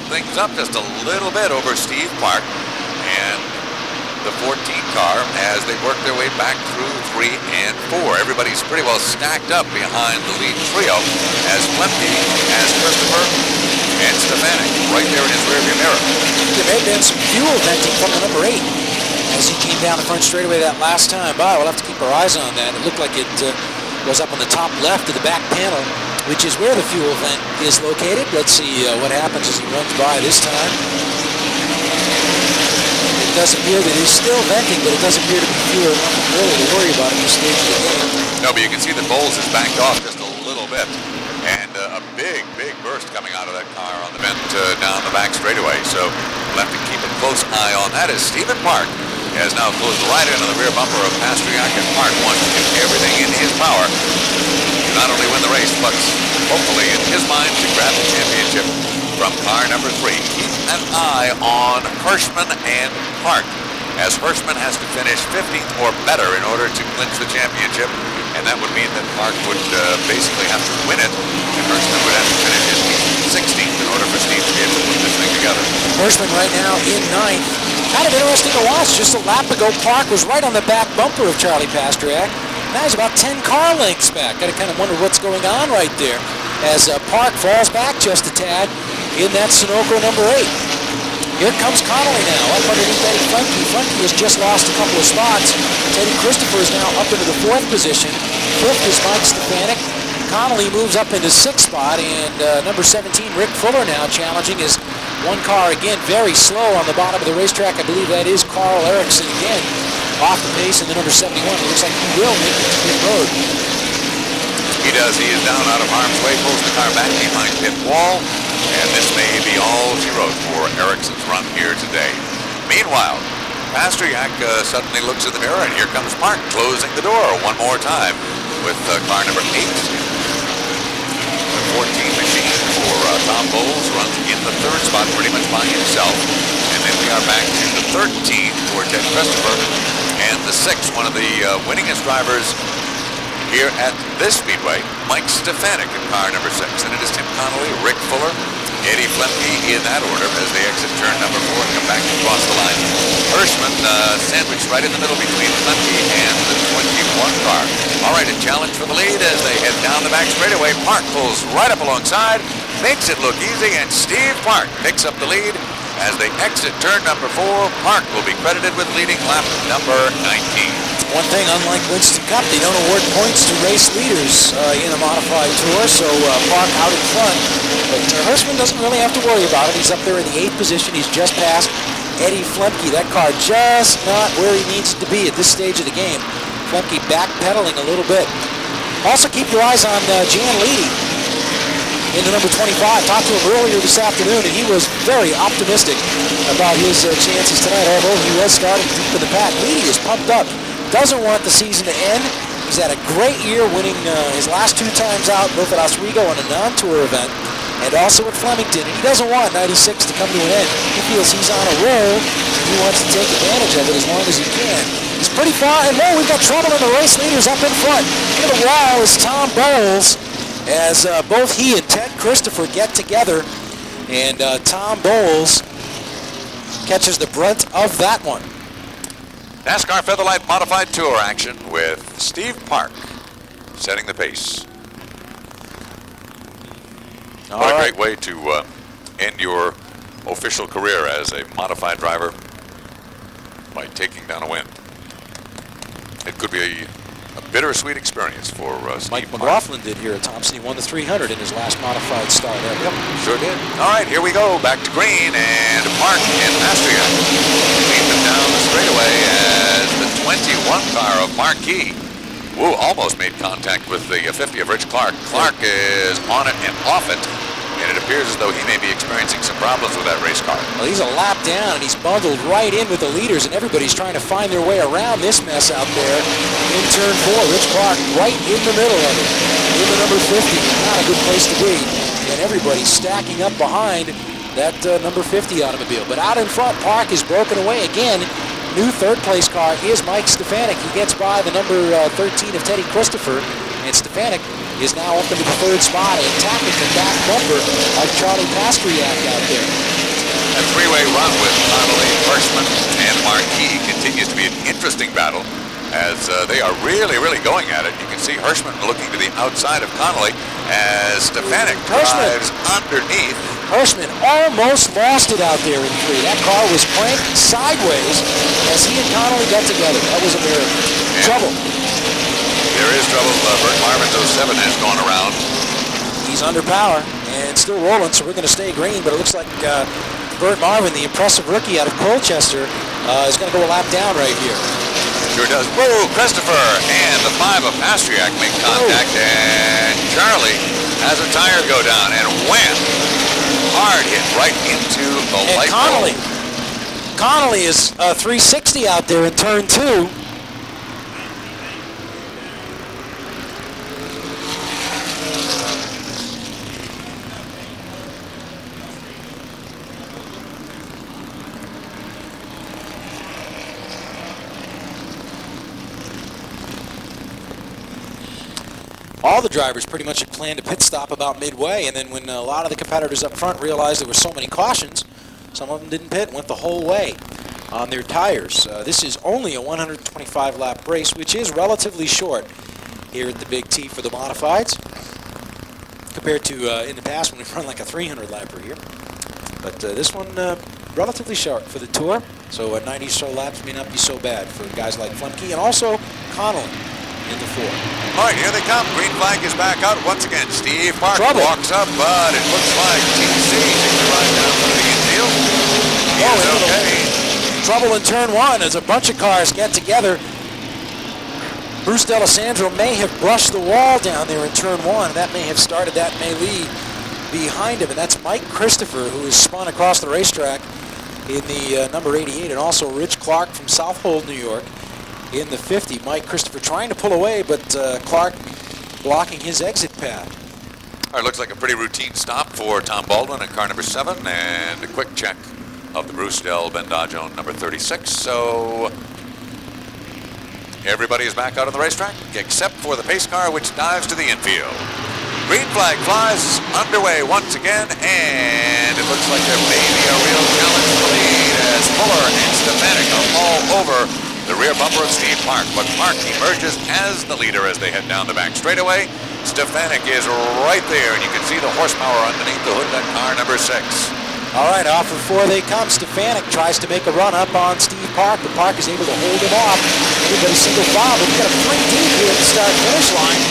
Things up just a little bit over Steve Park, and the 14 car as they work their way back through 3 and 4. Everybody's pretty well stacked up behind the lead trio as Lemke has Christopher and Stefanik right there in his rearview mirror. There may have been some fuel venting from the number 8 as he came down the front straightaway that last time by. We'll have to keep our eyes on that. It looked like it was up on the top left of the back panel, which is where the fuel vent is located. Let's see what happens as he runs by this time. It does appear that he's still venting, but it does appear to be fuel. Nothing really to worry about at this stage of the game. No, but you can see that Bowles has backed off just a little bit. And a big burst coming out of that car on the vent down the back straightaway. So we'll have to keep a close eye on that as Stephen Park has now closed right into the rear bumper of Pastriak, and Park wants to do everything in his power to not only win the race, but hopefully in his mind to grab the championship from car number 3. Keep an eye on Hirschman and Park, as Hirschman has to finish 15th or better in order to clinch the championship. And that would mean that Park would basically have to win it, and Hirschman would have to finish in 16th in order for Steve to be able to put this thing together. Hirschman right now in 9th. Kind of interesting to watch. Just a lap ago, Park was right on the back bumper of Charlie Pastriak. Now he's about 10 car lengths back. Got to kind of wonder what's going on right there as Park falls back just a tad in that Sunoco number 8. Here comes Connolly now, up underneath Eddie Funky. Funky has just lost a couple of spots. Teddy Christopher is now up into the 4th position. 5th is Mike Stefanik. Connolly moves up into 6th spot, and number 17, Rick Fuller, now challenging his one car again, very slow on the bottom of the racetrack. I believe that is Carl Erickson again, off the pace in the number 71. It looks like he will make it to pit road. He does. He is down out of harm's way, pulls the car back behind pit wall, and this may be all she wrote for Erickson's run here today. Meanwhile, Pastriak suddenly looks in the mirror, and here comes Park closing the door one more time with car number 8. The 14 machine for Tom Bowles runs in the 3rd spot pretty much by himself. And then we are back to the 13th for Ted Christopher, and the 6th, one of the winningest drivers here at this speedway, Mike Stefanik in car number 6. And it is Tim Connolly, Rick Fuller, Eddie Flemke in that order as they exit turn number 4 and come back across the line. Hirschman sandwiched right in the middle between Flemke and the 21 car. All right, a challenge for the lead as they head down the back straightaway. Park pulls right up alongside, makes it look easy, and Steve Park picks up the lead as they exit turn number 4. Park will be credited with leading lap number 19. One thing, unlike Winston Cup, they don't award points to race leaders in a modified tour, so Park out in front. But Hirschman doesn't really have to worry about it. He's up there in the 8th position. He's just past Eddie Flemke. That car just not where he needs it to be at this stage of the game. Flemke backpedaling a little bit. Also keep your eyes on Jan Leedy in the number 25. Talked to him earlier this afternoon, and he was very optimistic about his chances tonight, although he was starting deep in the pack. Leedy is pumped up. Doesn't want the season to end. He's had a great year, winning his last 2 times out, both at Oswego on a non-tour event, and also at Flemington. And he doesn't want 96 to come to an end. He feels he's on a roll, and he wants to take advantage of it as long as he can. He's pretty far, and we've got trouble in the race leaders up in front. In the wall is Tom Bowles, as both he and Ted Christopher get together, and Tom Bowles catches the brunt of that one. NASCAR Featherlight Modified Tour action with Steve Park setting the pace. What a great way to end your official career as a modified driver by taking down a win. It could be a bittersweet experience for Steve Mike Park. McLaughlin did here at Thompson. He won the 300 in his last modified start ever. Yep, sure did. All right, here we go. Back to green, and Park and Pastriak lead them down the straightaway as the 21 car of Marquis. Woo, almost made contact with the 50 of Rich Clark. Clark is on it and off it, and it appears as though he may be experiencing some problems with that race car. Well, he's a lap down, and he's bundled right in with the leaders, and everybody's trying to find their way around this mess out there in turn 4. Rich Clark right in the middle of it, in the number 50. Not a good place to be, and everybody's stacking up behind that number 50 automobile. But out in front, Park is broken away again. New 3rd place car is Mike Stefanik. He gets by the number 13 of Teddy Christopher, and Stefanik is now up into the 3rd spot and attacking the back bumper of Charlie Pastriak out there. A 3-way run with Connolly, Hirschman, and Marquis continues as they are really, really going at it. You can see Hirschman looking to the outside of Connolly as Stefanik drives underneath. Hirschman almost lost it out there in 3. That car was cranked sideways as he and Connolly got together. That was a miracle. Trouble. There is trouble. Bert Marvin's 07 has gone around. He's under power and still rolling, so we're going to stay green, but it looks like Bert Marvin, the impressive rookie out of Colchester, is going to go a lap down right here. Sure does. Whoa, Christopher and the 5 of Pastriak make contact, and Charlie has a tire go down, and wham! Hard hit right into the light pole. Connolly is 360 out there in turn 2. All the drivers pretty much had planned a pit stop about midway, and then when a lot of the competitors up front realized there were so many cautions, some of them didn't pit, went the whole way on their tires. This is only a 125-lap race, which is relatively short here at the Big T for the modifieds, compared to in the past when we've run like a 300-lapper here. But this one, relatively short for the Tour, so 90 so laps may not be so bad for guys like Flemke and also Connolly in the 4. All right, here they come. Green flag is back out once again. Steve Park walks up, but it looks like TC takes a ride down through the infield. Okay. Trouble in turn 1 as a bunch of cars get together. Bruce D'Alessandro may have brushed the wall down there in turn 1. That may have started that melee behind him, and that's Mike Christopher, who has spun across the racetrack in the number 88, and also Rich Clark from Southold, New York, in the 50. Mike Christopher trying to pull away, but Clark blocking his exit path. All right, looks like a pretty routine stop for Tom Baldwin in car number 7, and a quick check of the Bruce Del Bendagio number 36. So everybody is back out on the racetrack, except for the pace car, which dives to the infield. Green flag flies underway once again, and it looks like there may be a real challenge for the lead as Fuller and Stefanik are all over the rear bumper of Steve Park. But Park emerges as the leader as they head down the back straightaway. Stefanik is right there, and you can see the horsepower underneath the hood of that car number 6. All right, off for 4 they come. Stefanik tries to make a run up on Steve Park, but Park is able to hold him off. Everybody's single file, but we've got a 3 deep here at the start-finish line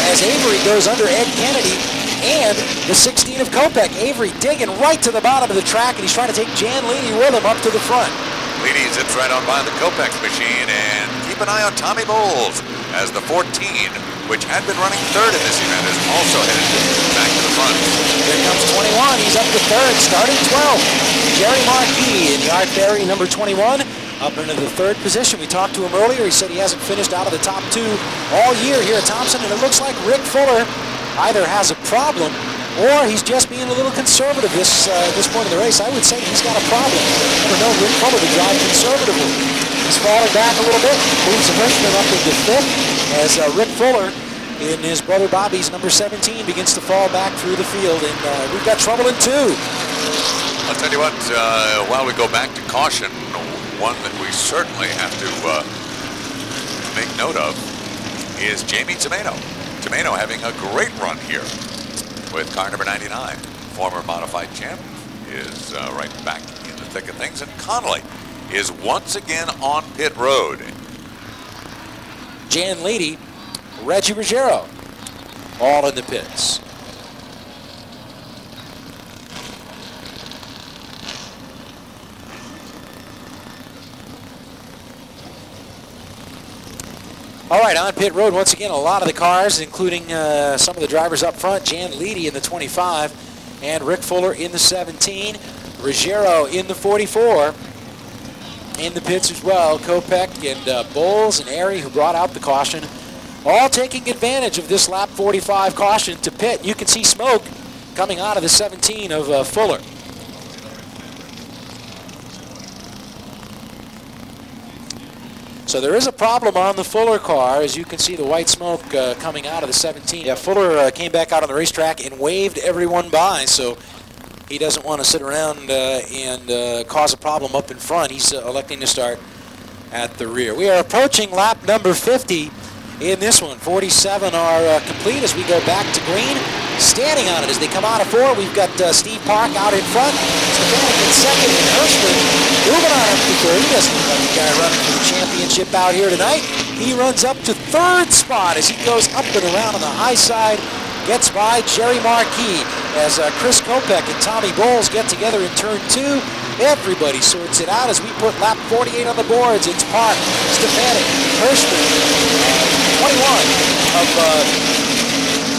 as Avery goes under Ed Kennedy and the 16 of Kopech. Avery digging right to the bottom of the track, and he's trying to take Jan Leedy with him up to the front. Leedy zips right on by the Kopech machine, and keep an eye on Tommy Bowles as the 14, which had been running 3rd in this event, is also headed back to the front. Here comes 21. He's up to 3rd, starting 12th. Jerry Marquis in the Art Berry, number 21, up into the 3rd position. We talked to him earlier. He said he hasn't finished out of the top 2 all year here at Thompson, and it looks like Rick Fuller either has a problem or he's just being a little conservative this point of the race. I would say he's got a problem. Never known Rick Fuller to drive conservatively. He's falling back a little bit, moves the Frenchman up into 5th as Rick Fuller in his brother Bobby's number 17 begins to fall back through the field, and we've got trouble in 2. I'll tell you what, while we go back to caution, one that we certainly have to make note of is Jamie Tomato. Tomato having a great run here with car number 99. Former modified champ is right back in the thick of things, and Connolly is once again on pit road. Jan Leedy, Reggie Ruggiero, all in the pits. All right, on pit road, once again, a lot of the cars, including some of the drivers up front, Jan Leedy in the 25, and Rick Fuller in the 17, Ruggiero in the 44, in the pits as well, Kopech and Bowles and Airy, who brought out the caution, all taking advantage of this lap 45 caution to pit. You can see smoke coming out of the 17 of Fuller. So there is a problem on the Fuller car, as you can see the white smoke coming out of the 17. Yeah, Fuller came back out on the racetrack and waved everyone by, so he doesn't want to sit around and cause a problem up in front. He's electing to start at the rear. We are approaching lap number 50 in this one. 47 are complete as we go back to green. Standing on it as they come out of 4, we've got Steve Park out in front. Stefanik in second, and Hirschman moving on up to third. He doesn't look like the guy running for the championship out here tonight. He runs up to third spot as he goes up and around on the high side. Gets by Jerry Marquis as Chris Kopech and Tommy Bowles get together in turn 2. Everybody sorts it out as we put lap 48 on the boards. It's Park, Stefanik, Hirschman, 21 of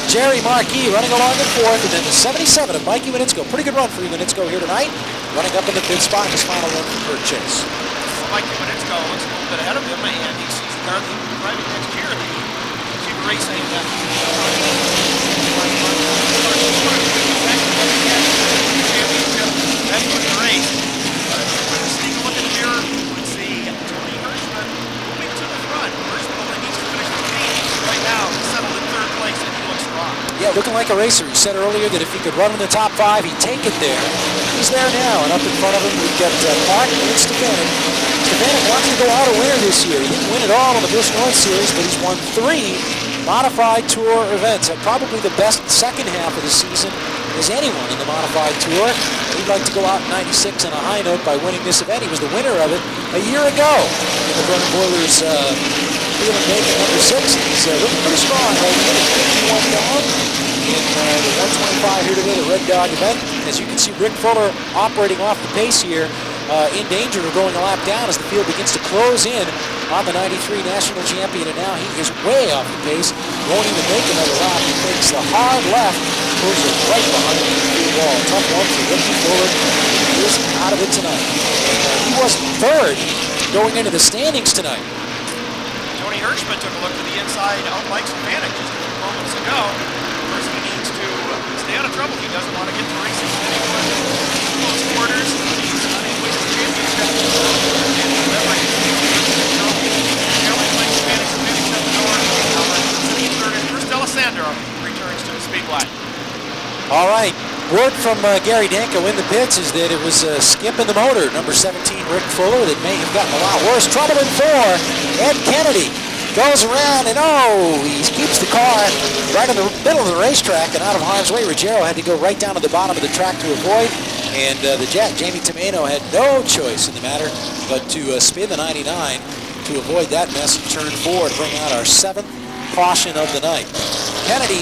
Jerry Marquis running along in 4th, and then the 77 of Mikey Winitsko. Pretty good run for Winitsko here tonight. Running up in the 5th spot in his final run for Kurt Chase. Mikey Winitsko looks a little bit ahead of him, and he sees the car that he will be driving next year. The Jeep Racing that's what the race. Take a look in the mirror. Let's see Tony Hirschman moving to the front. Hirschman only needs to finish the lead right now. He's settled in 3rd place, and he looks strong. Yeah, looking like a racer. He said earlier that if he could run in the top 5, he'd take it there. He's there now, and up in front of him we've got Park and Stefanik. Stefanik wants to go out a winner this year. He didn't win it all in the Busch North Series, but he's won 3 modified tour events. Probably the best second half of the season as anyone in the modified tour. He'd like to go out in 96 on a high note by winning this event. He was the winner of it a year ago in the Vernon Boilers field and make it number 6. He's looking pretty strong right here. 51 down in the 125 here today, the Red Dog event. As you can see, Rick Fuller operating off the pace here, in danger of going a lap down as the field begins to close in on the 93 national champion, and now he is way off the pace. Won't even make another lap. He takes the hard left, pulls it right behind the field wall. Tough one for Ricky Fuller. He is out of it tonight. And, he wasn't 3rd going into the standings tonight. Tony Hirschman took a look to the inside of Mike Stefanik just a few moments ago. First, he needs to stay out of trouble. He doesn't want to get to racing anymore. Close quarters. He's on his way to the championship. And whoever he Mike Stefanik to finish at the door. Sitting in 3rd, and Bruce D'Alessandro returns to the speedway. All right. Word from Gary Danko in the pits is that it was Skip in the motor, number 17, Rick Fuller, that may have gotten a lot worse. Trouble in 4. Ed Kennedy goes around, and he keeps the car right in the middle of the racetrack and out of harm's way. Ruggiero had to go right down to the bottom of the track to avoid, and the Jet, Jamie Tomeno, had no choice in the matter but to spin the 99 to avoid that mess and turn 4 to bring out our 7th caution of the night. Kennedy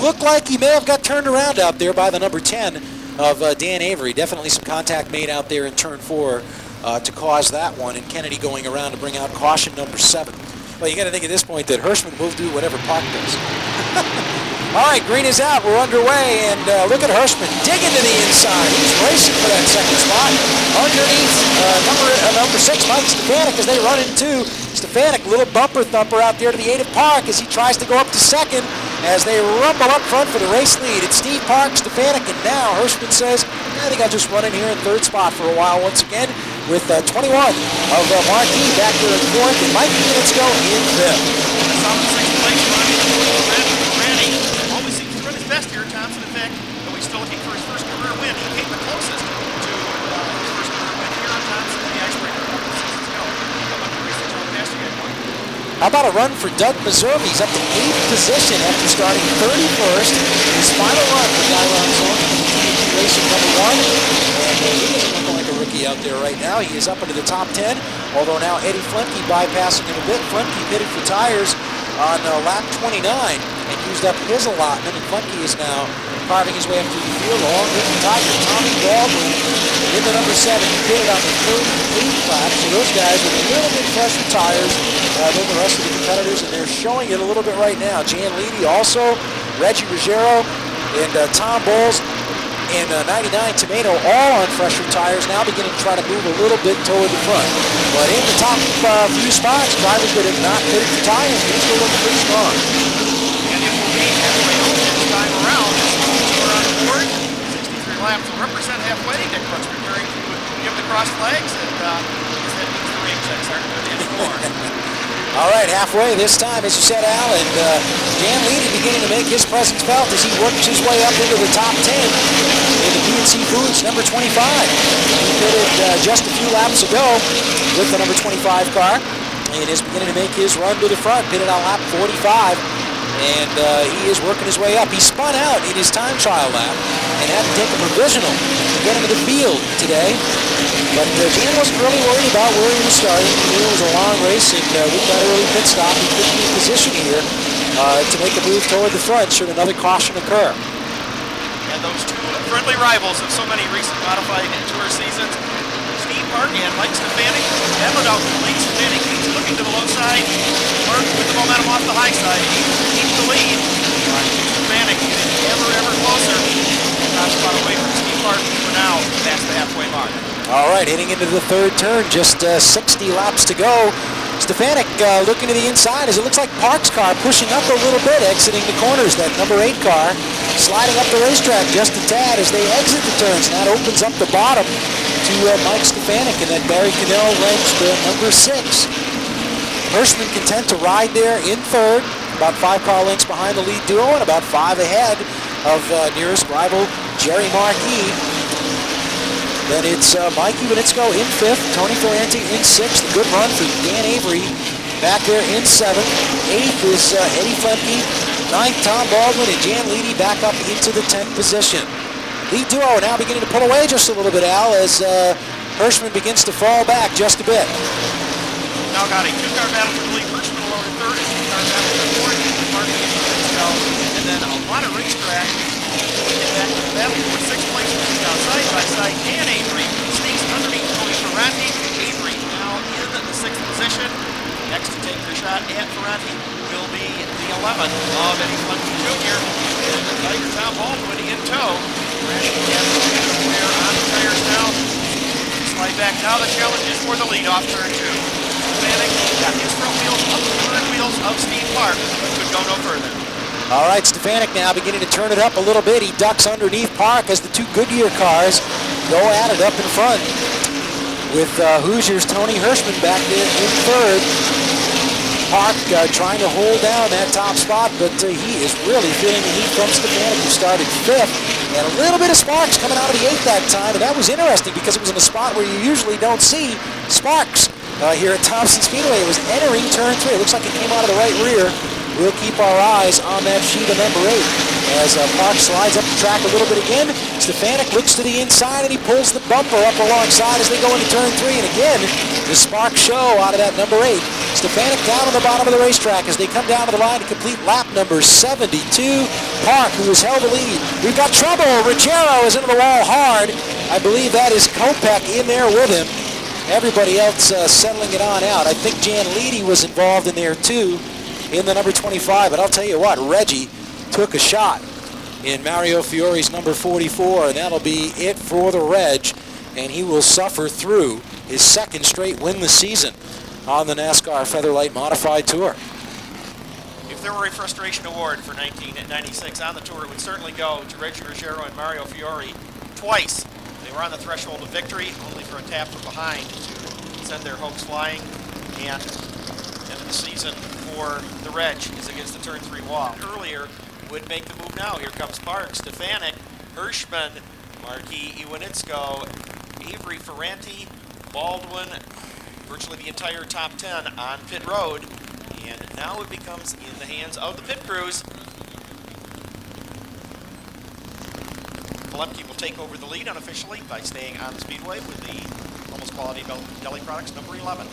looked like he may have got turned around out there by the number 10 of Dan Avery. Definitely some contact made out there in turn 4 to cause that one, and Kennedy going around to bring out caution number 7. Well, you got to think at this point that Hirschman will do whatever Park does. All right, green is out. We're underway, and look at Hirschman digging to the inside. He's racing for that 2nd spot. Underneath number 6, Mike Stefanik, as they run into Stefanik, little bumper thumper out there to the 8 of Park as he tries to go up to 2nd as they rumble up front for the race lead. It's Steve Park, Stefanik, and now Hirschman says, I think I'll just run in here in 3rd spot for a while once again with 21 of Marquis back there in 4th, and Mike Winitsko in 5th. That's on the 6th place run. Randy always seems to run his best here. Thompson, in fact, though he's still looking for his first career win, he came the closest to his first career win here on Thompson in the icebreaker a couple of seasons ago. How about the race that Joe Pastor had won? How about a run for Doug Meserve? He's up to 8th position after starting 31st. His final run for Guy Ronzone, racing number 1. And he doesn't look like a rookie out there right now. He is up into the top 10, although now Eddie Flemke bypassing him a bit. Flemke pitted for tires on lap 29 and used up his allotment, and Flemke is now carving his way up through the field along with the Tiger. Tommy Baldwin in the number 7. He pitted on the 38th lap, so those guys with a little bit fresher tires than the rest of the competitors, and they're showing it a little bit right now. Jan Leedy also, Reggie Ruggiero, and Tom Bowles, and 99 Tomeno all on fresher tires, now beginning to try to move a little bit toward the front. But in the top few spots, drivers that have not pitted for tires, they're still looking pretty strong. And it will be halfway home this time around. We're on board. 63 laps will represent halfway. Nick Brooks preparing to give the cross legs, and is that means the rain checks aren't going to end more. All right, halfway this time, as you said, Al, and Dan Leedy beginning to make his presence felt as he works his way up into the top 10 in the PNC Foods number 25. He pitted just a few laps ago with the number 25 car and is beginning to make his run to the front, pitted on lap 45, and he is working his way up. He spun out in his time trial lap and had to take a provisional to get into the field today. But Dan wasn't really worried about where he was starting. He knew it was a long race, and with that early pit stop, he could be in position here to make a move toward the front should another caution occur. And those two friendly rivals of so many recent modified tour seasons, Steve Park and Mike Stefanik, battled out the lead. Stefanik keeps looking to the low side. Park with the momentum off the high side. He keeps the lead. Stefanik ever closer. Top spot away from Steve Park for now, past the halfway mark. All right, heading into the third turn, just 60 laps to go. Stefanik looking to the inside as it looks like Park's car pushing up a little bit, exiting the corners. That number 8 car sliding up the racetrack just a tad as they exit the turns. And that opens up the bottom to Mike Stefanik, and then Barry Cannell ranks the number 6. Hirschman content to ride there in third, about 5 car lengths behind the lead duo and about 5 ahead of nearest rival Jerry Marquis. Then it's Mike Iwanitsko in 5th, Tony Ferranti in 6th. A good run for Dan Avery back there in 7th. 8th is Eddie Flemke. 9th, Tom Baldwin, and Jan Leedy back up into the 10th position. Lead duo now beginning to pull away just a little bit, Al, as Hirschman begins to fall back just a bit. Now got a 2-car battle for the lead. Hirschman along in 3rd, and 2-car battle for 4th. Martin and then a lot of racetrack. Get back to the battle for 6th place. Now side by side, Dan Avery sneaks underneath Tony Ferranti. Avery now in the 6th position. Next to take the shot at Ferranti will be the 11th of Eddie Flemke Jr. And the Tiger Tom Baldwin in tow. Crashing again there on the tires now. Slide back now. The challenge is for the lead off turn 2. Stefanik got his front wheels up the rear wheels of Steve Park, but could go no further. All right, Stefanik now beginning to turn it up a little bit. He ducks underneath Park as the 2 Goodyear cars go at it up in front, with Hoosiers' Tony Hirschman back there in 3rd. Park trying to hold down that top spot, but he is really feeling the heat from Stefanik, who started 5th. And a little bit of sparks coming out of the 8th that time, and that was interesting because it was in a spot where you usually don't see sparks here at Thompson Speedway. It was entering turn 3. It looks like it came out of the right rear. We'll keep our eyes on that sheet of number 8 as Park slides up the track a little bit again. Stefanik looks to the inside and he pulls the bumper up alongside as they go into turn 3. And again, the spark show out of that number 8. Stefanik down on the bottom of the racetrack as they come down to the line to complete lap number 72. Park, who has held the lead. We've got trouble. Ruggiero is into the wall hard. I believe that is Kopech in there with him. Everybody else settling it on out. I think Jan Leedy was involved in there too, in the number 25, but I'll tell you what, Reggie took a shot in Mario Fiore's number 44, and that'll be it for the Reg, and he will suffer through his 2nd straight win this season on the NASCAR Featherlight Modified Tour. If there were a frustration award for 1996 on the tour, it would certainly go to Reggie Ruggiero and Mario Fiore twice. They were on the threshold of victory, only for a tap from behind to send their hopes flying, and end of the season for the Reg is against the turn 3 wall. Earlier would make the move now. Here comes Park, Stefanik, Hirschman, Marquis Iwanitsko, Avery Ferranti, Baldwin, virtually the entire top 10 on pit road. And now it becomes in the hands of the pit crews. Flemke will take over the lead unofficially by staying on the speedway with the Almost Quality Deli Products number 11.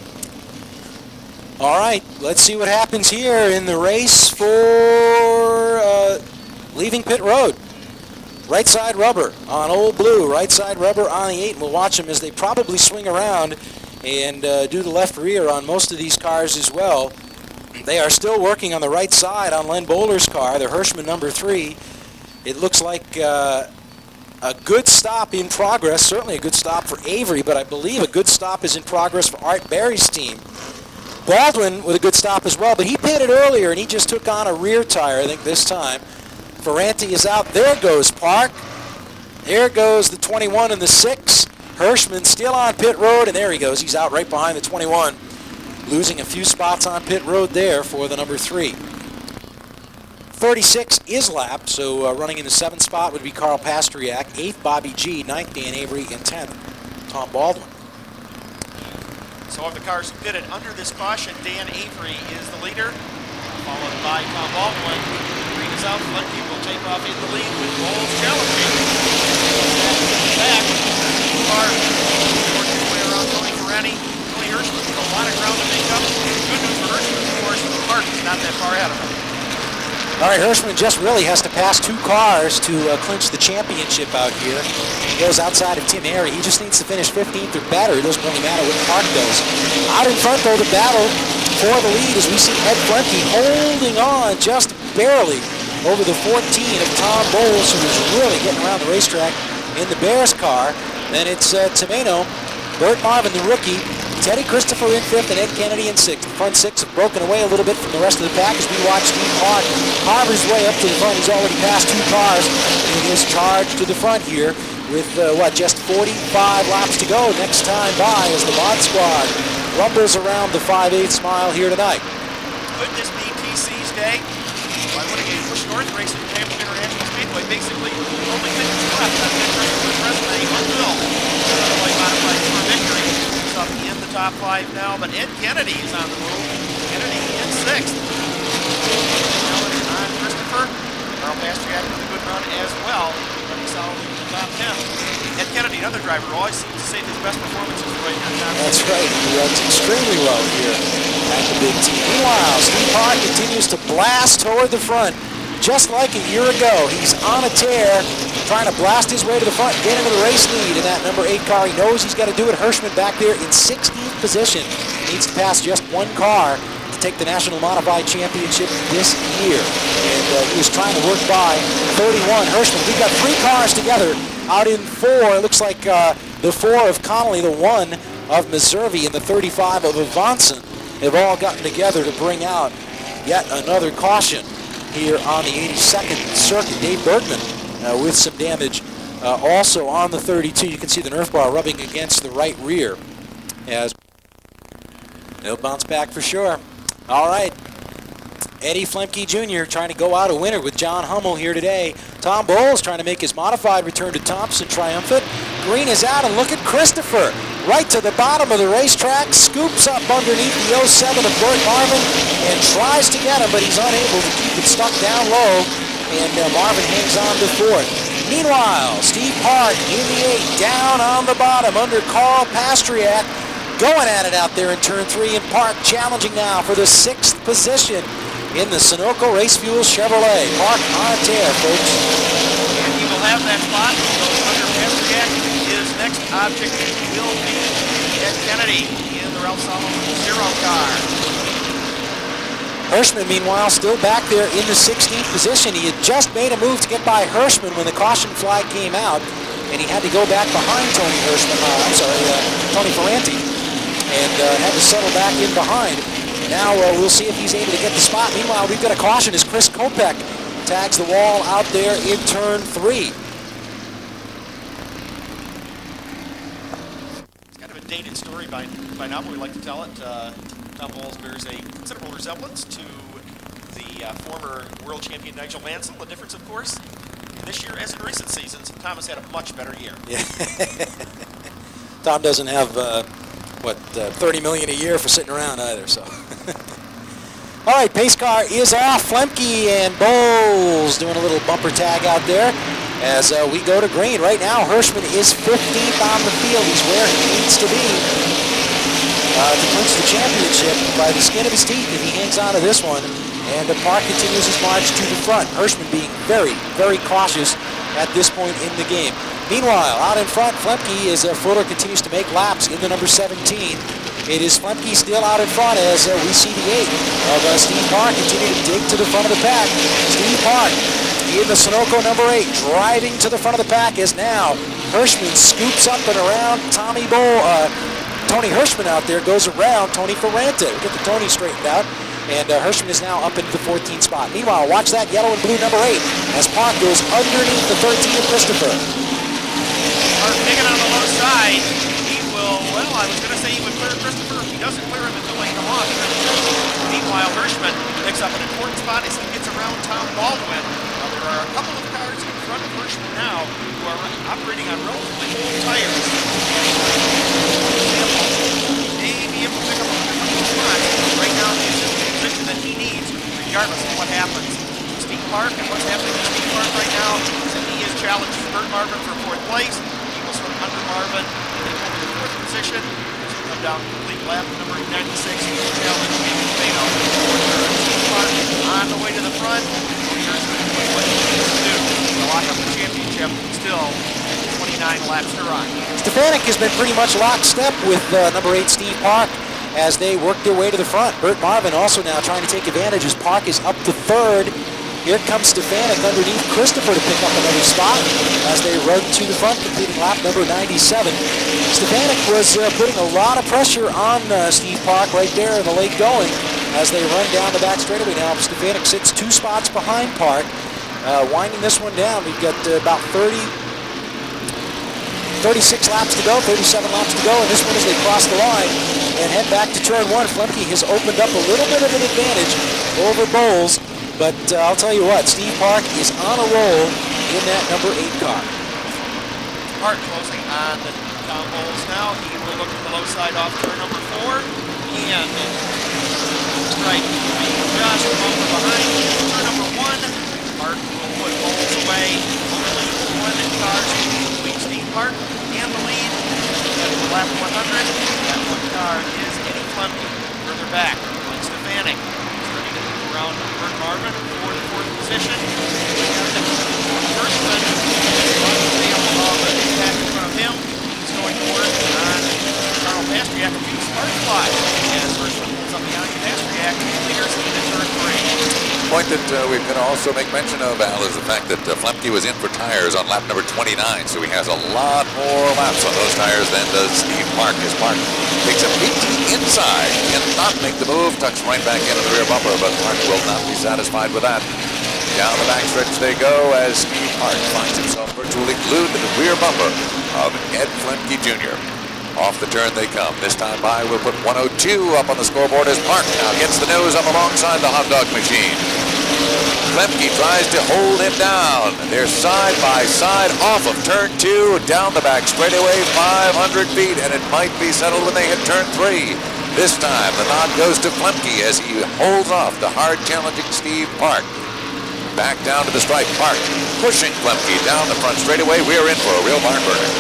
All right, let's see what happens here in the race for leaving pit road. Right side rubber on Old Blue, right side rubber on the 8, and we'll watch them as they probably swing around and do the left rear on most of these cars as well. They are still working on the right side on Len Bowler's car, the Hirschman number 3. It looks like a good stop in progress, certainly a good stop for Avery, but I believe a good stop is in progress for Art Berry's team. Baldwin with a good stop as well, but he pitted earlier and he just took on a rear tire, I think, this time. Ferranti is out. There goes Park. There goes the 21 and the 6. Hirschman still on pit road, and there he goes. He's out right behind the 21. losing a few spots on pit road there for the number 3. 36 is lapped, so running in the 7th spot would be Carl Pastriak, 8th Bobby G, 9th Dan Avery, and 10th Tom Baldwin. So of the cars pitted under this caution, Dan Avery is the leader, followed by Tom Baldwin. Green is out, Flemke will take off in the lead with Bowles challenging. Back, car working his way around Tony Ferrani. Tony Hirschman with a lot of ground to make up. Good news for Hirschman, of course, Park is not that far ahead of him. All right, Hirschman just really has to pass 2 cars to clinch the championship out here. He goes outside of Tim Arie. He just needs to finish 15th or better. It doesn't really matter what Park does. Out in front, though, the battle for the lead as we see Ed Flemke holding on just barely over the 14 of Tom Bowles, who is really getting around the racetrack in the Bears car. Then it's Tomeno, Bert Marvin, the rookie, Teddy Christopher in 5th, and Ed Kennedy in 6th. The front 6 have broken away a little bit from the rest of the pack as we watch Steve Park carve his way up to the front. He's already passed 2 cars in his charge to the front here with, just 45 laps to go next time by as the Mod Squad rumbles around the 5/8 mile here tonight. Could this be TC's day? By winning a Busch North race at Channell International Speedway, basically only minutes left on Ed Christopher's resume until Illinois modified for victory. He's up in the top 5 now, but Ed Kennedy is on the move. Kennedy in 6th. Challenge on Christopher. Carl Pastriak with a good run as well, but he's solid in the top 10. Ed Kennedy, another driver who always seems to save his best performances right here. That's right. He runs extremely well here at the big team. Meanwhile, Steve Park continues to blast toward the front. Just like a year ago, he's on a tear, trying to blast his way to the front, get into the race lead in that number 8 car. He knows he's got to do it. Hirschman back there in 16th position. Needs to pass just 1 car to take the National Modified Championship this year. And he was trying to work by 31. Hirschman, we've got 3 cars together out in 4. It looks like the 4 of Connolly, the 1 of Meserve, and the 35 of Avanson have all gotten together to bring out yet another caution here on the 82nd circuit. Dave Bergman with some damage also on the 32. You can see the Nerf bar rubbing against the right rear as they'll bounce back for sure. All right, Eddie Flemke Jr. trying to go out a winner with John Hummel here today. Tom Bowles trying to make his modified return to Thompson triumphant. Green is out, and look at Christopher. Right to the bottom of the racetrack, scoops up underneath the 07 of Bert Marvin and tries to get him, but he's unable to keep it stuck down low, and Marvin hangs on to 4th. Meanwhile, Steve Park in the 8, down on the bottom under Carl Pastriak, going at it out there in turn 3, and Park challenging now for the 6th position in the Sunoco Race Fuel Chevrolet. Park on a tear, folks. And he will have that spot. Under Pastriak, his next object will be Ed Kennedy in the Ralph Solomon 0 car. Hirschman, meanwhile, still back there in the 16th position. He had just made a move to get by Hirschman when the caution flag came out, and he had to go back behind Tony Ferranti, and had to settle back in behind. Now we'll see if he's able to get the spot. Meanwhile, we've got a caution as Chris Kopech tags the wall out there in turn 3. It's kind of a dated story by now, but we like to tell it. Tom Bowles bears a considerable resemblance to the former world champion Nigel Mansell. The difference, of course, this year, as in recent seasons, Tom has had a much better year. Yeah. Tom doesn't have, $30 million a year for sitting around either, so. All right, pace car is off. Flemke and Bowles doing a little bumper tag out there as we go to green. Right now, Hirschman is 15th on the field. He's where he needs to be to clinch the championship by the skin of his teeth if he hangs on to this one. And Park continues his march to the front. Hirschman being very, very cautious at this point in the game. Meanwhile, out in front, Flemke as Fuller continues to make laps in the number 17. It is Flemke still out in front as we see the 8 of Steve Park continue to dig to the front of the pack. Steve Park in the Sunoco number 8, driving to the front of the pack as now Hirschman scoops up and around Tony Hirschman out there, goes around Tony Ferrante. We get the Tony straightened out. And Hirschman is now up into the 14th spot. Meanwhile, watch that yellow and blue number 8 as Park goes underneath the 13 of Christopher. Park digging on the low side. He will, well, I was going to say he would clear Christopher. He doesn't clear him until they come on. Meanwhile, Hirschman picks up an important spot as he gets around Tom Baldwin. There are a couple of cars in front of Hirschman now who are operating on relatively old tires. For example, he may be able to pick up a couple of spots. Right now, he's in the position that he needs, regardless of what happens. Steve Park, and what's happening to Steve Park right now is that he is challenging Bert Marvin for 4th place. He was from under Marvin, and he over to 4th position. He's come down to complete lap number 96. He will challenge David Fano for 3rd. Steve Park on the way to the front. Here's what he needs to do to lock up the championship. Still 29 laps to run. Stefanik has been pretty much lockstep with number 8 Steve Park as they work their way to the front. Bert Marvin also now trying to take advantage as Park is up to 3rd. Here comes Stefanik underneath Christopher to pick up another spot as they run to the front, completing lap number 97. Stefanik was putting a lot of pressure on Steve Park right there in the late going as they run down the back straightaway. Now Stefanik sits 2 spots behind Park. Winding this one down, we've got about 36 laps to go, 37 laps to go, and this one as they cross the line and head back to turn 1. Flemke has opened up a little bit of an advantage over Bowles. But I'll tell you what, Steve Park is on a roll in that number 8 car. Park closing on Tom Bowles now. He will look at the low side off turn number 4. And right, just a bumper behind turn number 1. Park will put Bowles away. Only 1 car between Steve Park and the lead. At lap 100, that 1 car is Eddie Flemke. Further back, Mike Stefanik. Around Bert Marvin for the 4th position. And Hirschman is on the tail of the impact in front of him. He's going to work on Carl Pastriak a few spark flies. As Hirschman pulls up behind Pastriak, clears into turn 3. The point that we're going to also make mention of, Al, is the fact that Flemke was in for tires on lap number 29, so he has a lot more laps on those tires than does Steve Park. As Park takes a peek inside, cannot make the move, tucks right back into the rear bumper, but Park will not be satisfied with that. Down the backstretch they go as Steve Park finds himself virtually glued to the rear bumper of Ed Flemke Jr. Off the turn they come. This time by, we'll put 102 up on the scoreboard as Park now gets the nose up alongside the hot dog machine. Flemke tries to hold him down. They're side by side off of turn 2, down the back straightaway, 500 feet, and it might be settled when they hit turn 3. This time, the nod goes to Flemke as he holds off the hard challenging Steve Park. Back down to the stripe. Park pushing Flemke down the front straightaway. We're in for a real barn burner.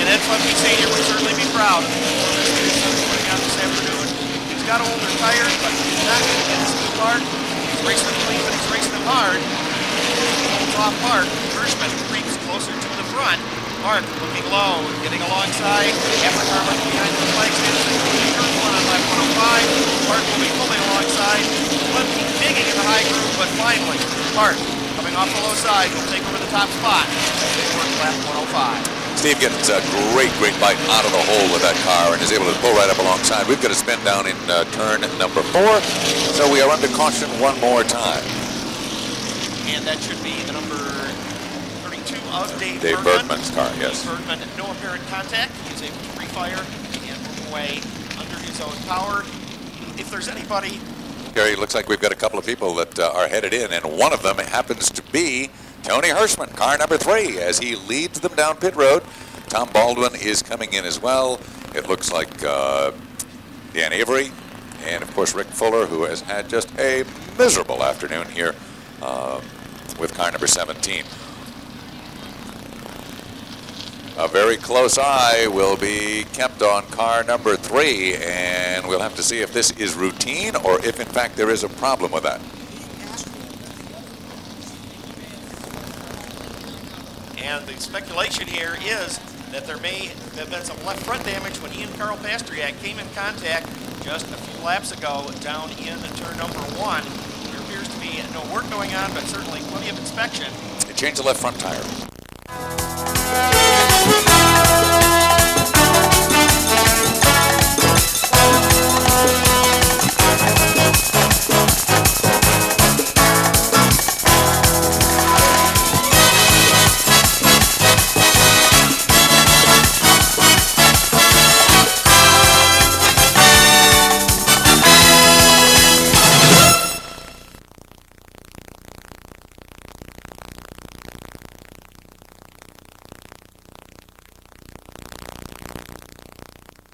And Ed Flemke Sr. would certainly be proud of this race putting out this afternoon. He's got older tires, but he's not going to get his Steve Park. He's racing them clean, but he's racing them hard. He holds off Park. Hirschman creeps closer to the front. Park looking low, getting alongside. After Carlin behind the flag stands in turn 1 on lap 105. Park will be pulling alongside. Flemke digging in the high groove, but finally, Park coming off the low side will take over the top spot. Towards lap 105. Steve gets a great bite out of the hole with that car and is able to pull right up alongside. We've got to spin down in turn number 4, so we are under caution one more time. And that should be the number 32 of Dave Bergman's car, yes. Bergman, no apparent contact. He is able to refire and move away under his own power. If there's anybody... Gary, it looks like we've got a couple of people that are headed in, and one of them happens to be Tony Hirschman, car number 3, as he leads them down pit road. Tom Baldwin is coming in as well. It looks like Dan Avery, and of course Rick Fuller, who has had just a miserable afternoon here with car number 17. A very close eye will be kept on car number 3, and we'll have to see if this is routine or if in fact there is a problem with that. And the speculation here is that there may have been some left front damage when he and Carl Pastriak came in contact just a few laps ago down in turn number 1. There appears to be no work going on, but certainly plenty of inspection. They changed the left front tire.